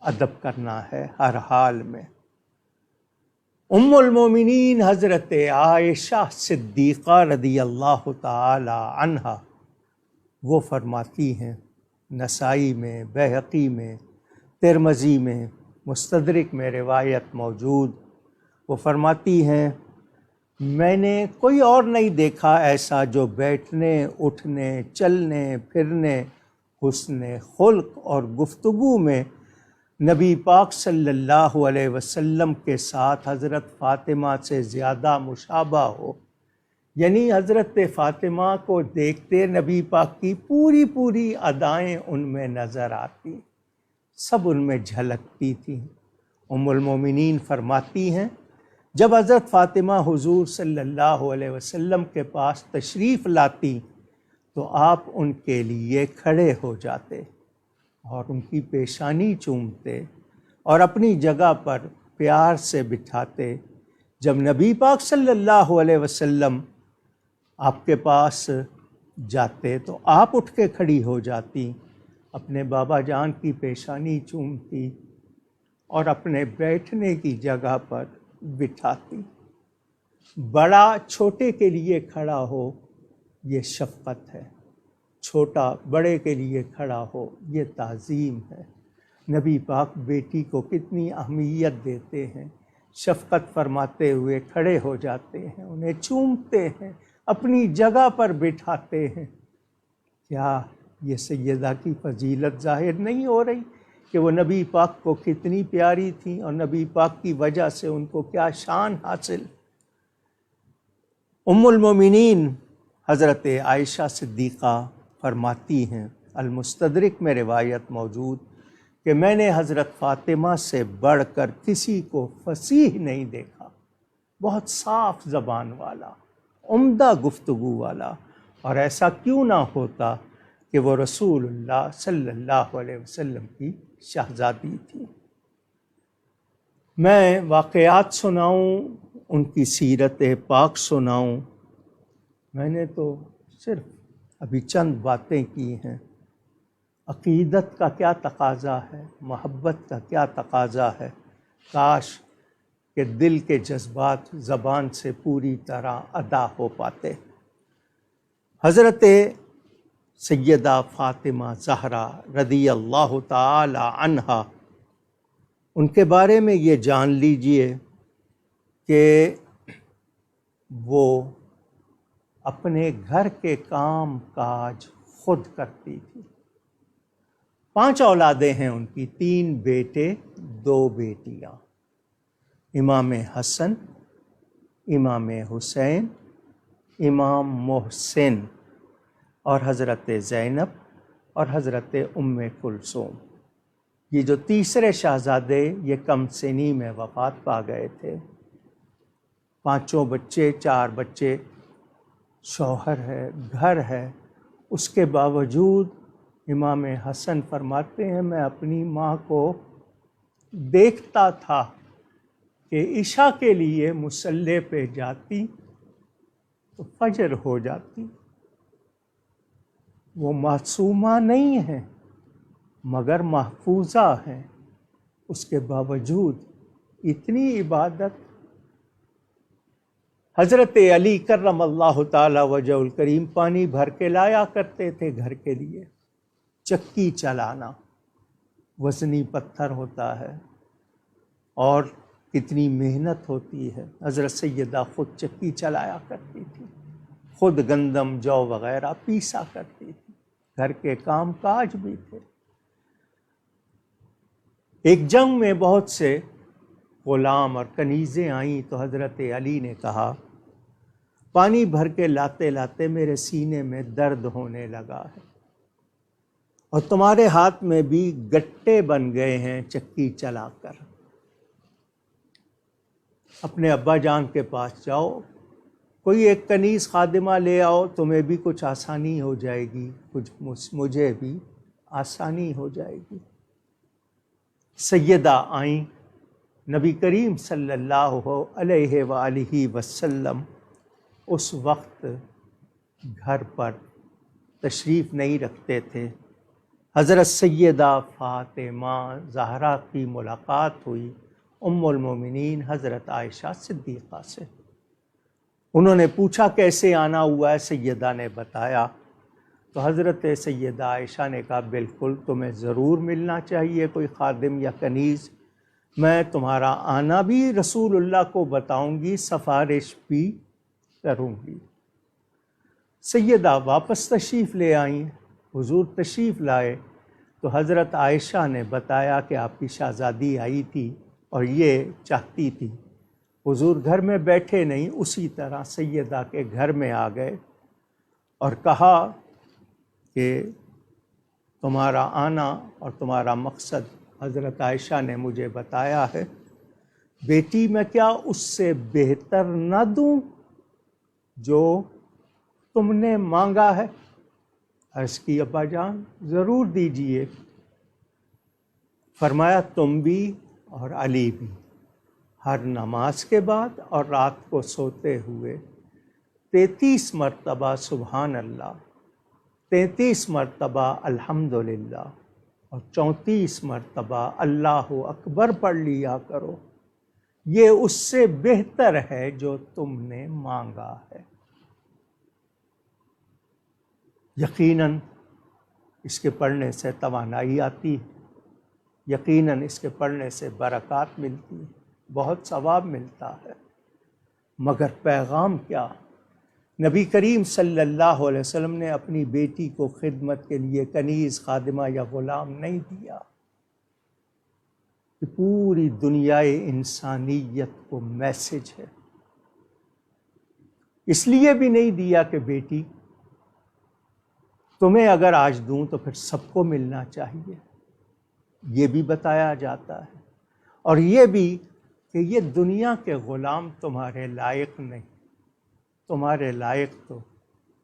ادب کرنا ہے ہر حال میں۔ ام المومنین حضرت عائشہ صدیقہ رضی اللہ تعالی عنہا وہ فرماتی ہیں، نسائی میں، بیہقی میں، ترمذی میں، مستدرک میں روایت موجود، وہ فرماتی ہیں میں نے کوئی اور نہیں دیکھا ایسا جو بیٹھنے، اٹھنے، چلنے، پھرنے، حسن خلق اور گفتگو میں نبی پاک صلی اللہ علیہ وسلم کے ساتھ حضرت فاطمہ سے زیادہ مشابہ ہو۔ یعنی حضرت فاطمہ کو دیکھتے نبی پاک کی پوری ادائیں ان میں نظر آتی، سب ان میں جھلکتی تھیں۔ ام المومنین فرماتی ہیں جب حضرت فاطمہ حضور صلی اللہ علیہ وسلم کے پاس تشریف لاتی تو آپ ان کے لیے کھڑے ہو جاتے اور ان کی پیشانی چومتے اور اپنی جگہ پر پیار سے بٹھاتے۔ جب نبی پاک صلی اللہ علیہ وسلم آپ کے پاس جاتے تو آپ اٹھ کے کھڑی ہو جاتی، اپنے بابا جان کی پیشانی چومتی اور اپنے بیٹھنے کی جگہ پر بٹھاتی۔ بڑا چھوٹے کے لیے کھڑا ہو یہ شفقت ہے، چھوٹا بڑے کے لیے کھڑا ہو یہ تعظیم ہے۔ نبی پاک بیٹی کو کتنی اہمیت دیتے ہیں، شفقت فرماتے ہوئے کھڑے ہو جاتے ہیں، انہیں چومتے ہیں، اپنی جگہ پر بٹھاتے ہیں۔ کیا یہ سیدہ کی فضیلت ظاہر نہیں ہو رہی کہ وہ نبی پاک کو کتنی پیاری تھیں اور نبی پاک کی وجہ سے ان کو کیا شان حاصل؟ ام المومنین حضرت عائشہ صدیقہ فرماتی ہیں، المستدرک میں روایت موجود کہ میں نے حضرت فاطمہ سے بڑھ کر کسی کو فصیح نہیں دیکھا، بہت صاف زبان والا، عمدہ گفتگو والا، اور ایسا کیوں نہ ہوتا کہ وہ رسول اللہ صلی اللہ علیہ وسلم کی شہزادی تھی۔ میں واقعات سناؤں، ان کی سیرت پاک سناؤں، میں نے تو صرف ابھی چند باتیں کی ہیں۔ عقیدت کا کیا تقاضا ہے، محبت کا کیا تقاضا ہے، کاش کہ دل کے جذبات زبان سے پوری طرح ادا ہو پاتے۔ حضرت سیدہ فاطمہ زہرا رضی اللہ تعالی عنہا، ان کے بارے میں یہ جان لیجئے کہ وہ اپنے گھر کے کام کاج خود کرتی تھی۔ 5 اولادیں ہیں ان کی، 3 بیٹے 2 بیٹیاں، امام حسن، امام حسین، امام محسن اور حضرت زینب اور حضرت ام کلثوم۔ یہ جو تیسرے شہزادے یہ کم سنی میں وفات پا گئے تھے۔ 5 بچے، 4 بچے، شوہر ہے، گھر ہے، اس کے باوجود امام حسن فرماتے ہیں میں اپنی ماں کو دیکھتا تھا کہ عشاء کے لیے مصلی پہ جاتی تو فجر ہو جاتی۔ وہ معصومہ نہیں ہیں مگر محفوظہ ہیں، اس کے باوجود اتنی عبادت حضرت علی کرم اللہ تعالی وجہ الکریم پانی بھر کے لایا کرتے تھے گھر کے لیے۔ چکی چلانا وزنی پتھر ہوتا ہے اور کتنی محنت ہوتی ہے۔ حضرت سیدہ خود چکی چلایا کرتی تھی، خود گندم جو وغیرہ پیسا کرتی تھی، گھر کے کام کاج بھی تھے۔ ایک جنگ میں بہت سے غلام اور کنیزیں آئیں تو حضرت علی نے کہا پانی بھر کے لاتے لاتے میرے سینے میں درد ہونے لگا ہے، اور تمہارے ہاتھ میں بھی گٹے بن گئے ہیں چکی چلا کر۔ اپنے ابا جان کے پاس جاؤ، کوئی ایک کنیز خادمہ لے آؤ، تمہیں بھی کچھ آسانی ہو جائے گی، کچھ مجھے بھی آسانی ہو جائے گی۔ سیدہ آئیں، نبی کریم صلی اللہ علیہ وآلہ وسلم اس وقت گھر پر تشریف نہیں رکھتے تھے۔ حضرت سیدہ فاطمہ زہرا کی ملاقات ہوئی ام المومنین حضرت عائشہ صدیقہ سے۔ انہوں نے پوچھا کیسے آنا ہوا ہے، سیدہ نے بتایا تو حضرت سیدہ عائشہ نے کہا بالکل تمہیں ضرور ملنا چاہیے کوئی خادم یا کنیز، میں تمہارا آنا بھی رسول اللہ کو بتاؤں گی، سفارش بھی کروں گی۔ سیدہ واپس تشریف لے آئیں، حضور تشریف لائے تو حضرت عائشہ نے بتایا کہ آپ کی شہزادی آئی تھی اور یہ چاہتی تھی۔ حضور گھر میں بیٹھے نہیں، اسی طرح سیدہ کے گھر میں آ گئے اور کہا کہ تمہارا آنا اور تمہارا مقصد حضرت عائشہ نے مجھے بتایا ہے، بیٹی میں کیا اس سے بہتر نہ دوں جو تم نے مانگا ہے؟ عرض کی ابا جان ضرور دیجئے۔ فرمایا تم بھی اور علی بھی ہر نماز کے بعد اور رات کو سوتے ہوئے 33 مرتبہ سبحان اللہ، 33 مرتبہ الحمدللہ اور 34 مرتبہ اللہ اکبر پڑھ لیا کرو، یہ اس سے بہتر ہے جو تم نے مانگا ہے۔ یقیناً اس کے پڑھنے سے توانائی آتی ہے، یقیناً اس کے پڑھنے سے برکات ملتی ہے، بہت ثواب ملتا ہے، مگر پیغام کیا؟ نبی کریم صلی اللہ علیہ وسلم نے اپنی بیٹی کو خدمت کے لیے کنیز خادمہ یا غلام نہیں دیا، کہ پوری دنیائے انسانیت کو میسج ہے۔ اس لیے بھی نہیں دیا کہ بیٹی تمہیں اگر آج دوں تو پھر سب کو ملنا چاہیے، یہ بھی بتایا جاتا ہے، اور یہ بھی کہ یہ دنیا کے غلام تمہارے لائق نہیں، تمہارے لائق تو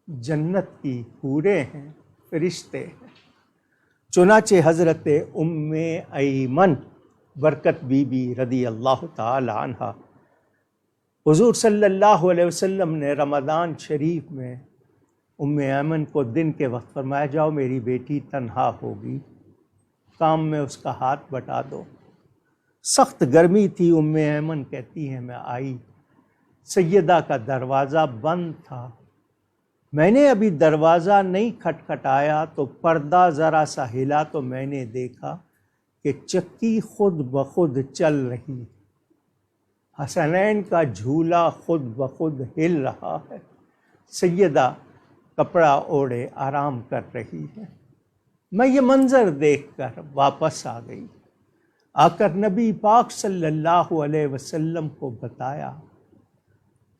جنت کی حوریں ہیں، فرشتے ہیں۔ چنانچہ حضرت ام ایمن برکت بی بی رضی اللہ تعالی عنہ، حضور صلی اللہ علیہ وسلم نے رمضان شریف میں ام ایمن کو دن کے وقت فرمایا جاؤ میری بیٹی تنہا ہوگی، کام میں اس کا ہاتھ بٹا دو۔ سخت گرمی تھی، ام ایمن کہتی ہیں میں آئی، سیدہ کا دروازہ بند تھا، میں نے ابھی دروازہ نہیں کھٹکھٹایا تو پردہ ذرا سا ہلا تو میں نے دیکھا کہ چکی خود بخود چل رہی، حسنین کا جھولا خود بخود ہل رہا ہے، سیدہ کپڑا اوڑھے آرام کر رہی ہے۔ میں یہ منظر دیکھ کر واپس آ گئی، آ کر نبی پاک صلی اللہ علیہ وسلم کو بتایا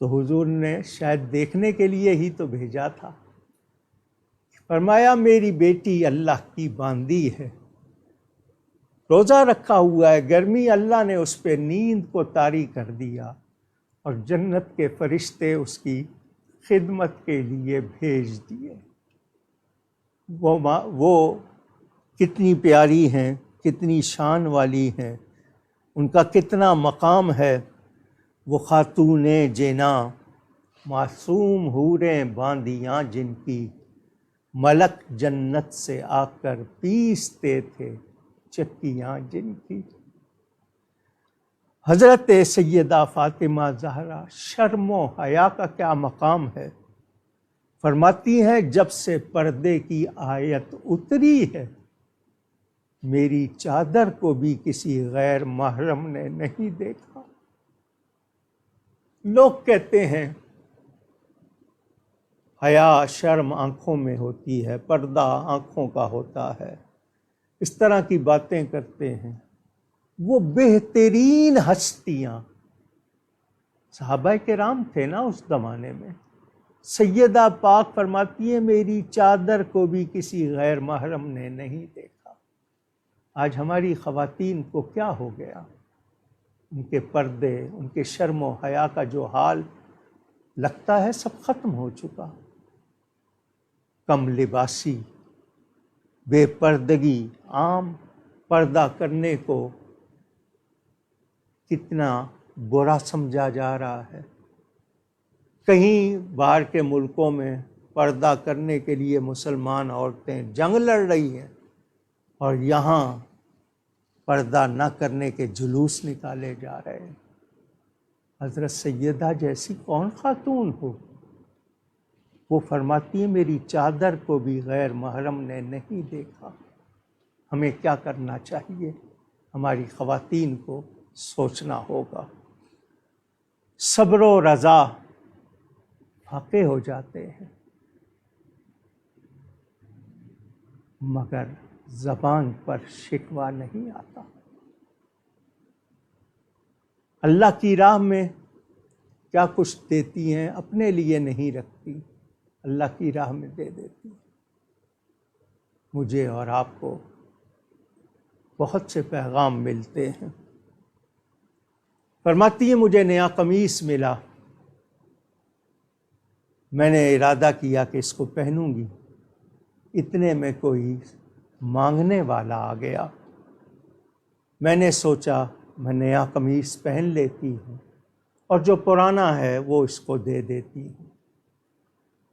تو حضور نے شاید دیکھنے کے لیے ہی تو بھیجا تھا، فرمایا میری بیٹی اللہ کی باندی ہے، روزہ رکھا ہوا ہے، گرمی اللہ نے اس پہ نیند کو طاری کر دیا اور جنت کے فرشتے اس کی خدمت کے لیے بھیج دیے۔ وہ کتنی پیاری ہیں، کتنی شان والی ہیں، ان کا کتنا مقام ہے۔ وہ خاتون جنا معصوم حوریں باندیاں جن کی، ملک جنت سے آ کر پیستے تھے چکیاں جن کی۔ حضرت سیدہ فاطمہ زہرا شرم و حیا کا کیا مقام ہے؟ فرماتی ہیں جب سے پردے کی آیت اتری ہے میری چادر کو بھی کسی غیر محرم نے نہیں دیکھا۔ لوگ کہتے ہیں حیا شرم آنکھوں میں ہوتی ہے، پردہ آنکھوں کا ہوتا ہے، اس طرح کی باتیں کرتے ہیں۔ وہ بہترین ہستیاں صحابہ کرام تھے نا اس زمانے میں۔ سیدہ پاک فرماتی ہے میری چادر کو بھی کسی غیر محرم نے نہیں دیکھا۔ آج ہماری خواتین کو کیا ہو گیا؟ ان کے پردے، ان کے شرم و حیا کا جو حال لگتا ہے سب ختم ہو چکا۔ کم لباسی، بے پردگی، عام پردہ کرنے کو کتنا برا سمجھا جا رہا ہے۔ کہیں باہر کے ملکوں میں پردہ کرنے کے لیے مسلمان عورتیں جنگ لڑ رہی ہیں اور یہاں پردہ نہ کرنے کے جلوس نکالے جا رہے ہیں۔ حضرت سیدہ جیسی کون خاتون ہو؟ وہ فرماتی ہے میری چادر کو بھی غیر محرم نے نہیں دیکھا۔ ہمیں کیا کرنا چاہیے؟ ہماری خواتین کو سوچنا ہوگا۔ صبر و رضا فاقے ہو جاتے ہیں، مگر زبان پر شکوہ نہیں آتا۔ اللہ کی راہ میں کیا کچھ دیتی ہیں اپنے لیے نہیں رکھتی، اللہ کی راہ میں دے دیتی۔ مجھے اور آپ کو بہت سے پیغام ملتے ہیں۔ فرماتی ہے مجھے نیا قمیص ملا، میں نے ارادہ کیا کہ اس کو پہنوں گی، اتنے میں کوئی مانگنے والا آ گیا۔ میں نے سوچا میں نیا قمیص پہن لیتی ہوں اور جو پرانا ہے وہ اس کو دے دیتی ہوں۔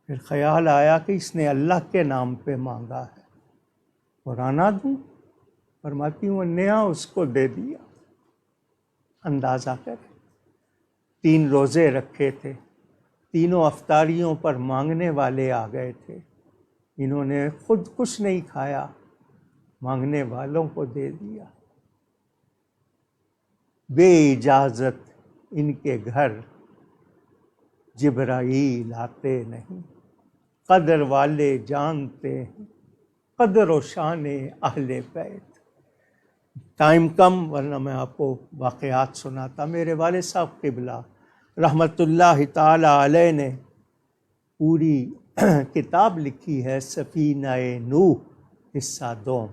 پھر خیال آیا کہ اس نے اللہ کے نام پہ مانگا ہے، پرانا دوں؟ فرماتی ہوں نیا اس کو دے دیا۔ اندازہ کریں، 3 روزے رکھے تھے، تینوں افطاریوں پر مانگنے والے آ گئے تھے، انہوں نے خود کچھ نہیں کھایا، مانگنے والوں کو دے دیا۔ بے اجازت ان کے گھر جبرائیل آتے نہیں، قدر والے جانتے ہیں قدر و شان اہل بیت۔ ٹائم کم ورنہ میں آپ کو واقعات سناتا۔ میرے والد صاحب قبلہ رحمۃ اللہ تعالی علیہ نے پوری کتاب لکھی ہے سفینہ نوح حصہ 2،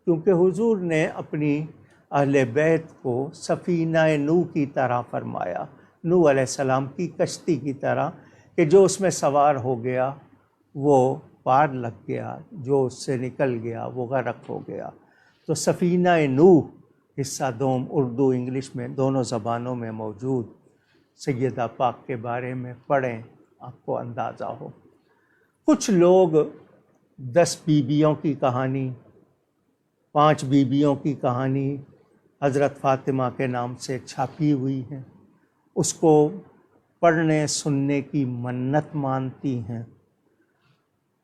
کیونکہ حضور نے اپنی اہل بیت کو سفینہ نوح کی طرح فرمایا، نوح علیہ السلام کی کشتی کی طرح، کہ جو اس میں سوار ہو گیا وہ پار لگ گیا، جو اس سے نکل گیا وہ غرق ہو گیا۔ تو سفینہ نوح حصہ 2 اردو انگلش میں دونوں زبانوں میں موجود، سیدہ پاک کے بارے میں پڑھیں، آپ کو اندازہ ہو۔ کچھ لوگ 10 بیویوں کی کہانی، 5 بیویوں کی کہانی حضرت فاطمہ کے نام سے چھاپی ہوئی ہیں، اس کو پڑھنے سننے کی منت مانتی ہیں۔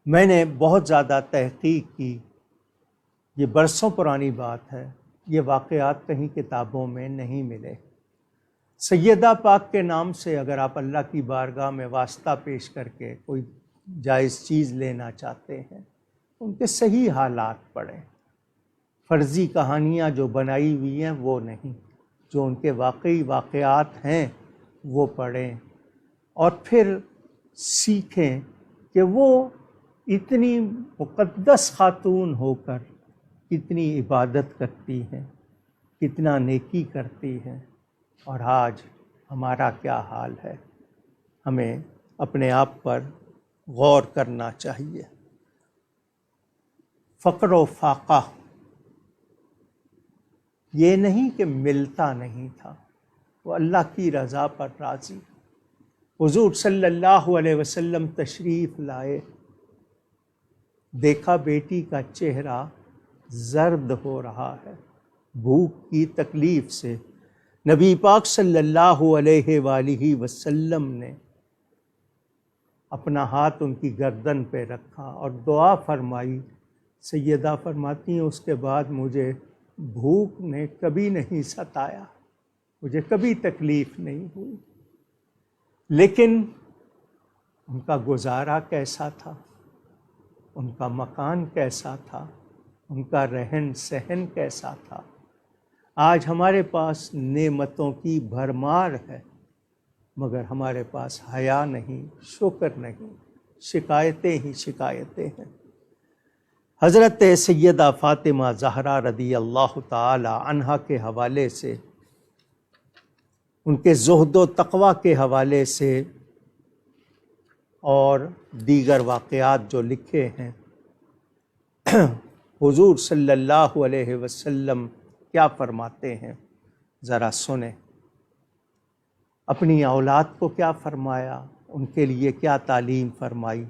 میں نے بہت زیادہ تحقیق کی، یہ برسوں پرانی بات ہے، یہ واقعات کہیں کتابوں میں نہیں ملے۔ سیدہ پاک کے نام سے اگر آپ اللہ کی بارگاہ میں واسطہ پیش کر کے کوئی جائز چیز لینا چاہتے ہیں، ان کے صحیح حالات پڑھیں، فرضی کہانیاں جو بنائی ہوئی ہیں وہ نہیں، جو ان کے واقعی واقعات ہیں وہ پڑھیں، اور پھر سیکھیں کہ وہ اتنی مقدس خاتون ہو کر کتنی عبادت کرتی ہیں، کتنا نیکی کرتی ہیں، اور آج ہمارا کیا حال ہے۔ ہمیں اپنے آپ پر غور کرنا چاہیے۔ فقر و فاقہ یہ نہیں کہ ملتا نہیں تھا، وہ اللہ کی رضا پر راضی۔ حضور صلی اللہ علیہ وسلم تشریف لائے، دیکھا بیٹی کا چہرہ زرد ہو رہا ہے بھوک کی تکلیف سے، نبی پاک صلی اللہ علیہ وآلہ وسلم نے اپنا ہاتھ ان کی گردن پہ رکھا اور دعا فرمائی. سیدہ فرماتی ہیں اس کے بعد مجھے بھوک نے کبھی نہیں ستایا، مجھے کبھی تکلیف نہیں ہوئی. لیکن ان کا گزارا کیسا تھا، ان کا مکان کیسا تھا، ان کا رہن سہن کیسا تھا. آج ہمارے پاس نعمتوں کی بھرمار ہے مگر ہمارے پاس حیا نہیں، شکر نہیں، شکایتیں ہی شکایتیں ہیں. حضرت سیدہ فاطمہ زہرا رضی اللہ تعالی عنہا کے حوالے سے، ان کے زہد و تقوی کے حوالے سے اور دیگر واقعات جو لکھے ہیں، حضور صلی اللہ علیہ وسلم کیا فرماتے ہیں ذرا سنیں. اپنی اولاد کو کیا فرمایا، ان کے لیے کیا تعلیم فرمائی.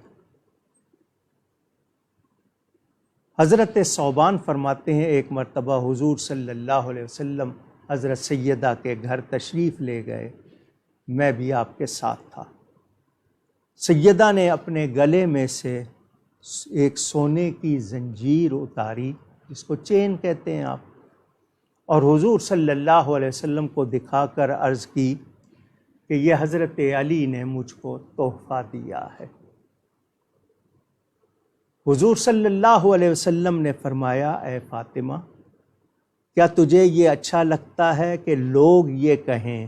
حضرت ثوبان فرماتے ہیں ایک مرتبہ حضور صلی اللہ علیہ وسلم حضرت سیدہ کے گھر تشریف لے گئے، میں بھی آپ کے ساتھ تھا. سیدہ نے اپنے گلے میں سے ایک سونے کی زنجیر اتاری، جس کو چین کہتے ہیں آپ، اور حضور صلی اللہ علیہ وسلم کو دکھا کر عرض کی کہ یہ حضرت علی نے مجھ کو تحفہ دیا ہے. حضور صلی اللہ علیہ وسلم نے فرمایا، اے فاطمہ، کیا تجھے یہ اچھا لگتا ہے کہ لوگ یہ کہیں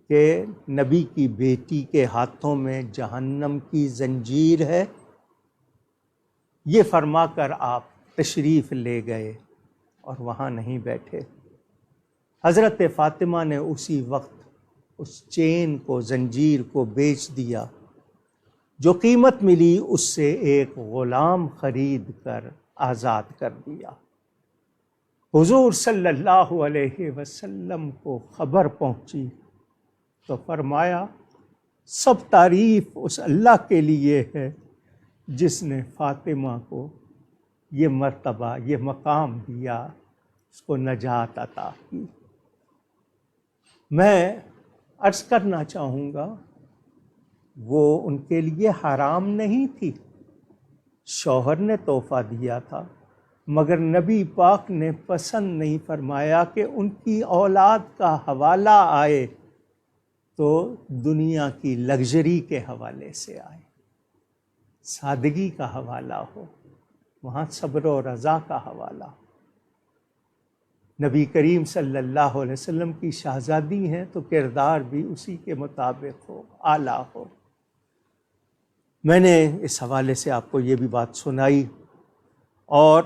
کہ نبی کی بیٹی کے ہاتھوں میں جہنم کی زنجیر ہے؟ یہ فرما کر آپ تشریف لے گئے اور وہاں نہیں بیٹھے. حضرت فاطمہ نے اسی وقت اس چین کو، زنجیر کو بیچ دیا. جو قیمت ملی اس سے ایک غلام خرید کر آزاد کر دیا. حضور صلی اللہ علیہ وسلم کو خبر پہنچی تو فرمایا، سب تعریف اس اللہ کے لیے ہے جس نے فاطمہ کو یہ مرتبہ، یہ مقام دیا، اس کو نجات عطا کی. میں عرض کرنا چاہوں گا، وہ ان کے لیے حرام نہیں تھی. شوہر نے تحفہ دیا تھا مگر نبی پاک نے پسند نہیں فرمایا کہ ان کی اولاد کا حوالہ آئے تو دنیا کی لگژری کے حوالے سے آئے، سادگی کا حوالہ ہو، وہاں صبر و رضا کا حوالہ ہو. نبی کریم صلی اللہ علیہ وسلم کی شہزادی ہیں تو کردار بھی اسی کے مطابق ہو، اعلیٰ ہو. میں نے اس حوالے سے آپ کو یہ بھی بات سنائی. اور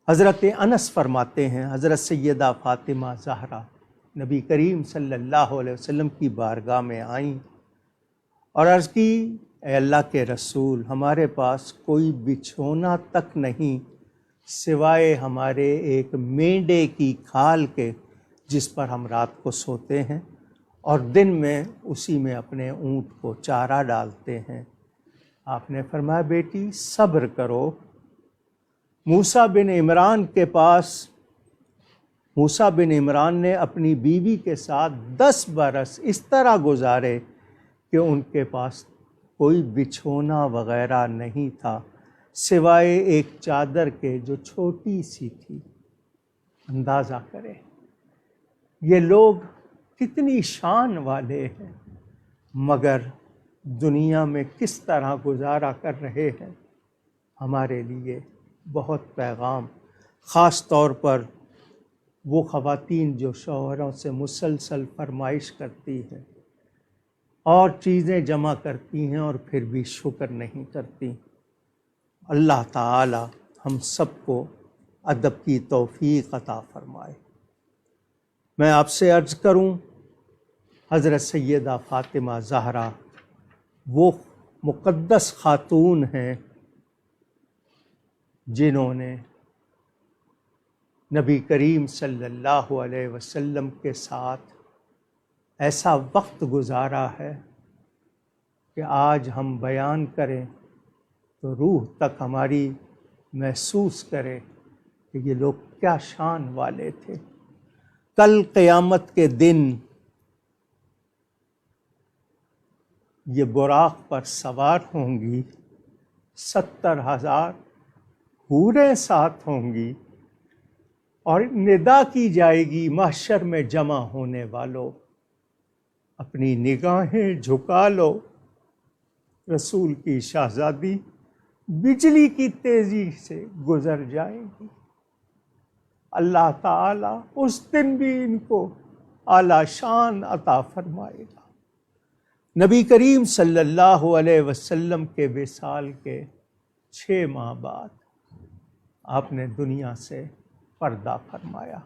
حضرت انس فرماتے ہیں، حضرت سیدہ فاطمہ زہرا نبی کریم صلی اللہ علیہ وسلم کی بارگاہ میں آئیں اور عرض کی، اے اللہ کے رسول، ہمارے پاس کوئی بچھونا تک نہیں سوائے ہمارے ایک مینڈے کی کھال کے جس پر ہم رات کو سوتے ہیں اور دن میں اسی میں اپنے اونٹ کو چارہ ڈالتے ہیں. آپ نے فرمایا، بیٹی صبر کرو. موسیٰ بن عمران کے پاس، موسیٰ بن عمران نے اپنی بیوی کے ساتھ 10 برس اس طرح گزارے کہ ان کے پاس کوئی بچھونا وغیرہ نہیں تھا سوائے ایک چادر کے جو چھوٹی سی تھی. اندازہ کریں یہ لوگ کتنی شان والے ہیں مگر دنیا میں کس طرح گزارا کر رہے ہیں. ہمارے لیے بہت پیغام، خاص طور پر وہ خواتین جو شوہروں سے مسلسل فرمائش کرتی ہیں اور چیزیں جمع کرتی ہیں اور پھر بھی شکر نہیں کرتی. اللہ تعالی ہم سب کو ادب کی توفیق عطا فرمائے. میں آپ سے عرض کروں، حضرت سیدہ فاطمہ زہرا وہ مقدس خاتون ہیں جنہوں نے نبی کریم صلی اللہ علیہ وسلم کے ساتھ ایسا وقت گزارا ہے کہ آج ہم بیان کریں تو روح تک ہماری محسوس کرے کہ یہ لوگ کیا شان والے تھے۔ کل قیامت کے دن یہ براق پر سوار ہوں گی، 70,000 حوریں ساتھ ہوں گی، اور ندا کی جائے گی محشر میں جمع ہونے والوں، اپنی نگاہیں جھکا لو۔ رسول کی شہزادی بجلی کی تیزی سے گزر جائیں گی۔ اللہ تعالیٰ اس دن بھی ان کو اعلیٰ شان عطا فرمائے گا۔ نبی کریم صلی اللہ علیہ وسلم کے وصال کے 6 ماہ بعد آپ نے دنیا سے پردہ فرمایا۔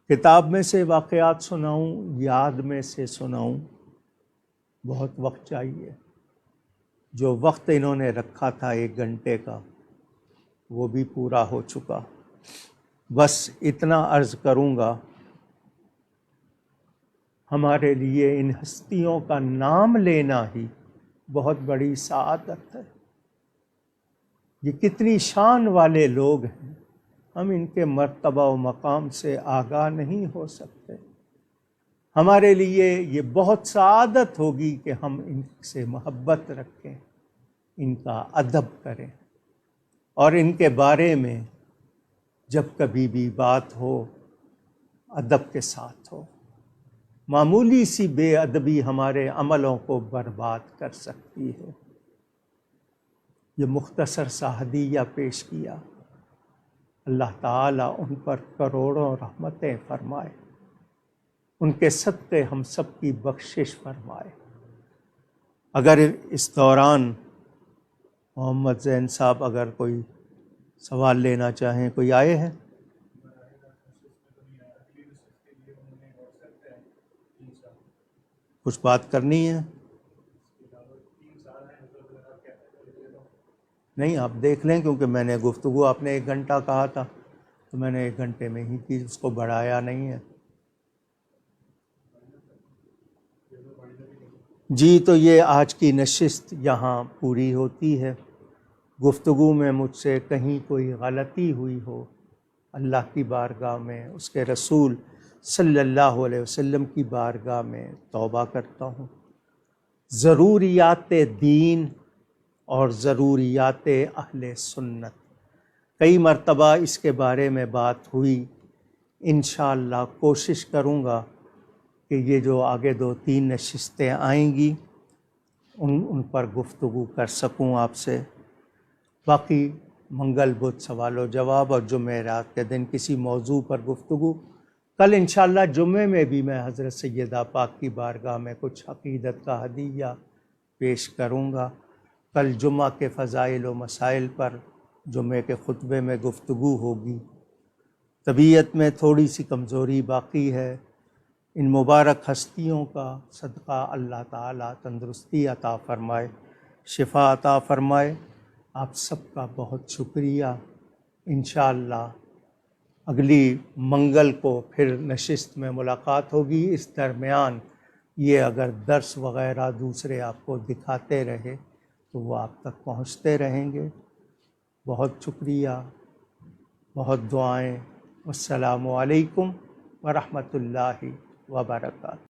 کتاب میں سے واقعات سناؤں، یاد میں سے سناؤں، بہت وقت چاہیے۔ جو وقت انہوں نے رکھا تھا 1 گھنٹے کا وہ بھی پورا ہو چکا۔ بس اتنا عرض کروں گا، ہمارے لیے ان ہستیوں کا نام لینا ہی بہت بڑی سعادت ہے۔ یہ کتنی شان والے لوگ ہیں، ہم ان کے مرتبہ و مقام سے آگاہ نہیں ہو سکتے۔ ہمارے لیے یہ بہت سعادت ہوگی کہ ہم ان سے محبت رکھیں، ان کا ادب کریں، اور ان کے بارے میں جب کبھی بھی بات ہو ادب کے ساتھ ہو۔ معمولی سی بے ادبی ہمارے عملوں کو برباد کر سکتی ہے۔ یہ مختصر سا ہدیہ پیش کیا۔ اللہ تعالیٰ ان پر کروڑوں رحمتیں فرمائے، ان کے صدقے ہم سب کی بخشش فرمائے۔ اگر اس دوران محمد زین صاحب اگر کوئی سوال لینا چاہیں، کوئی آئے ہیں؟ کچھ بات کرنی ہے؟ نہیں، آپ دیکھ لیں، کیونکہ میں نے گفتگو، آپ نے 1 گھنٹہ کہا تھا تو میں نے 1 گھنٹے میں ہی کی، اس کو بڑھایا نہیں ہے۔ جی، تو یہ آج کی نشست یہاں پوری ہوتی ہے۔ گفتگو میں مجھ سے کہیں کوئی غلطی ہوئی ہو، اللہ کی بارگاہ میں، اس کے رسول صلی اللہ علیہ وسلم کی بارگاہ میں توبہ کرتا ہوں۔ ضروریات دین اور ضروریات اہل سنت، کئی مرتبہ اس کے بارے میں بات ہوئی۔ انشاءاللہ کوشش کروں گا کہ یہ جو آگے 2-3 نشستیں آئیں گی ان پر گفتگو کر سکوں آپ سے۔ باقی منگل بدھ سوال و جواب، اور جمعرات کے دن کسی موضوع پر گفتگو۔ کل انشاءاللہ جمعے میں بھی میں حضرت سیدہ پاک کی بارگاہ میں کچھ عقیدت کا ہدیہ پیش کروں گا۔ کل جمعہ کے فضائل و مسائل پر جمعے کے خطبے میں گفتگو ہوگی۔ طبیعت میں تھوڑی سی کمزوری باقی ہے، ان مبارک ہستیوں کا صدقہ اللہ تعالیٰ تندرستی عطا فرمائے، شفا عطا فرمائے۔ آپ سب کا بہت شکریہ۔ انشاءاللہ اگلی منگل کو پھر نشست میں ملاقات ہوگی۔ اس درمیان یہ اگر درس وغیرہ دوسرے آپ کو دکھاتے رہے تو وہ آپ تک پہنچتے رہیں گے۔ بہت شکریہ، بہت دعائیں۔ السلام علیکم ورحمۃ اللہ وبرکاتہ۔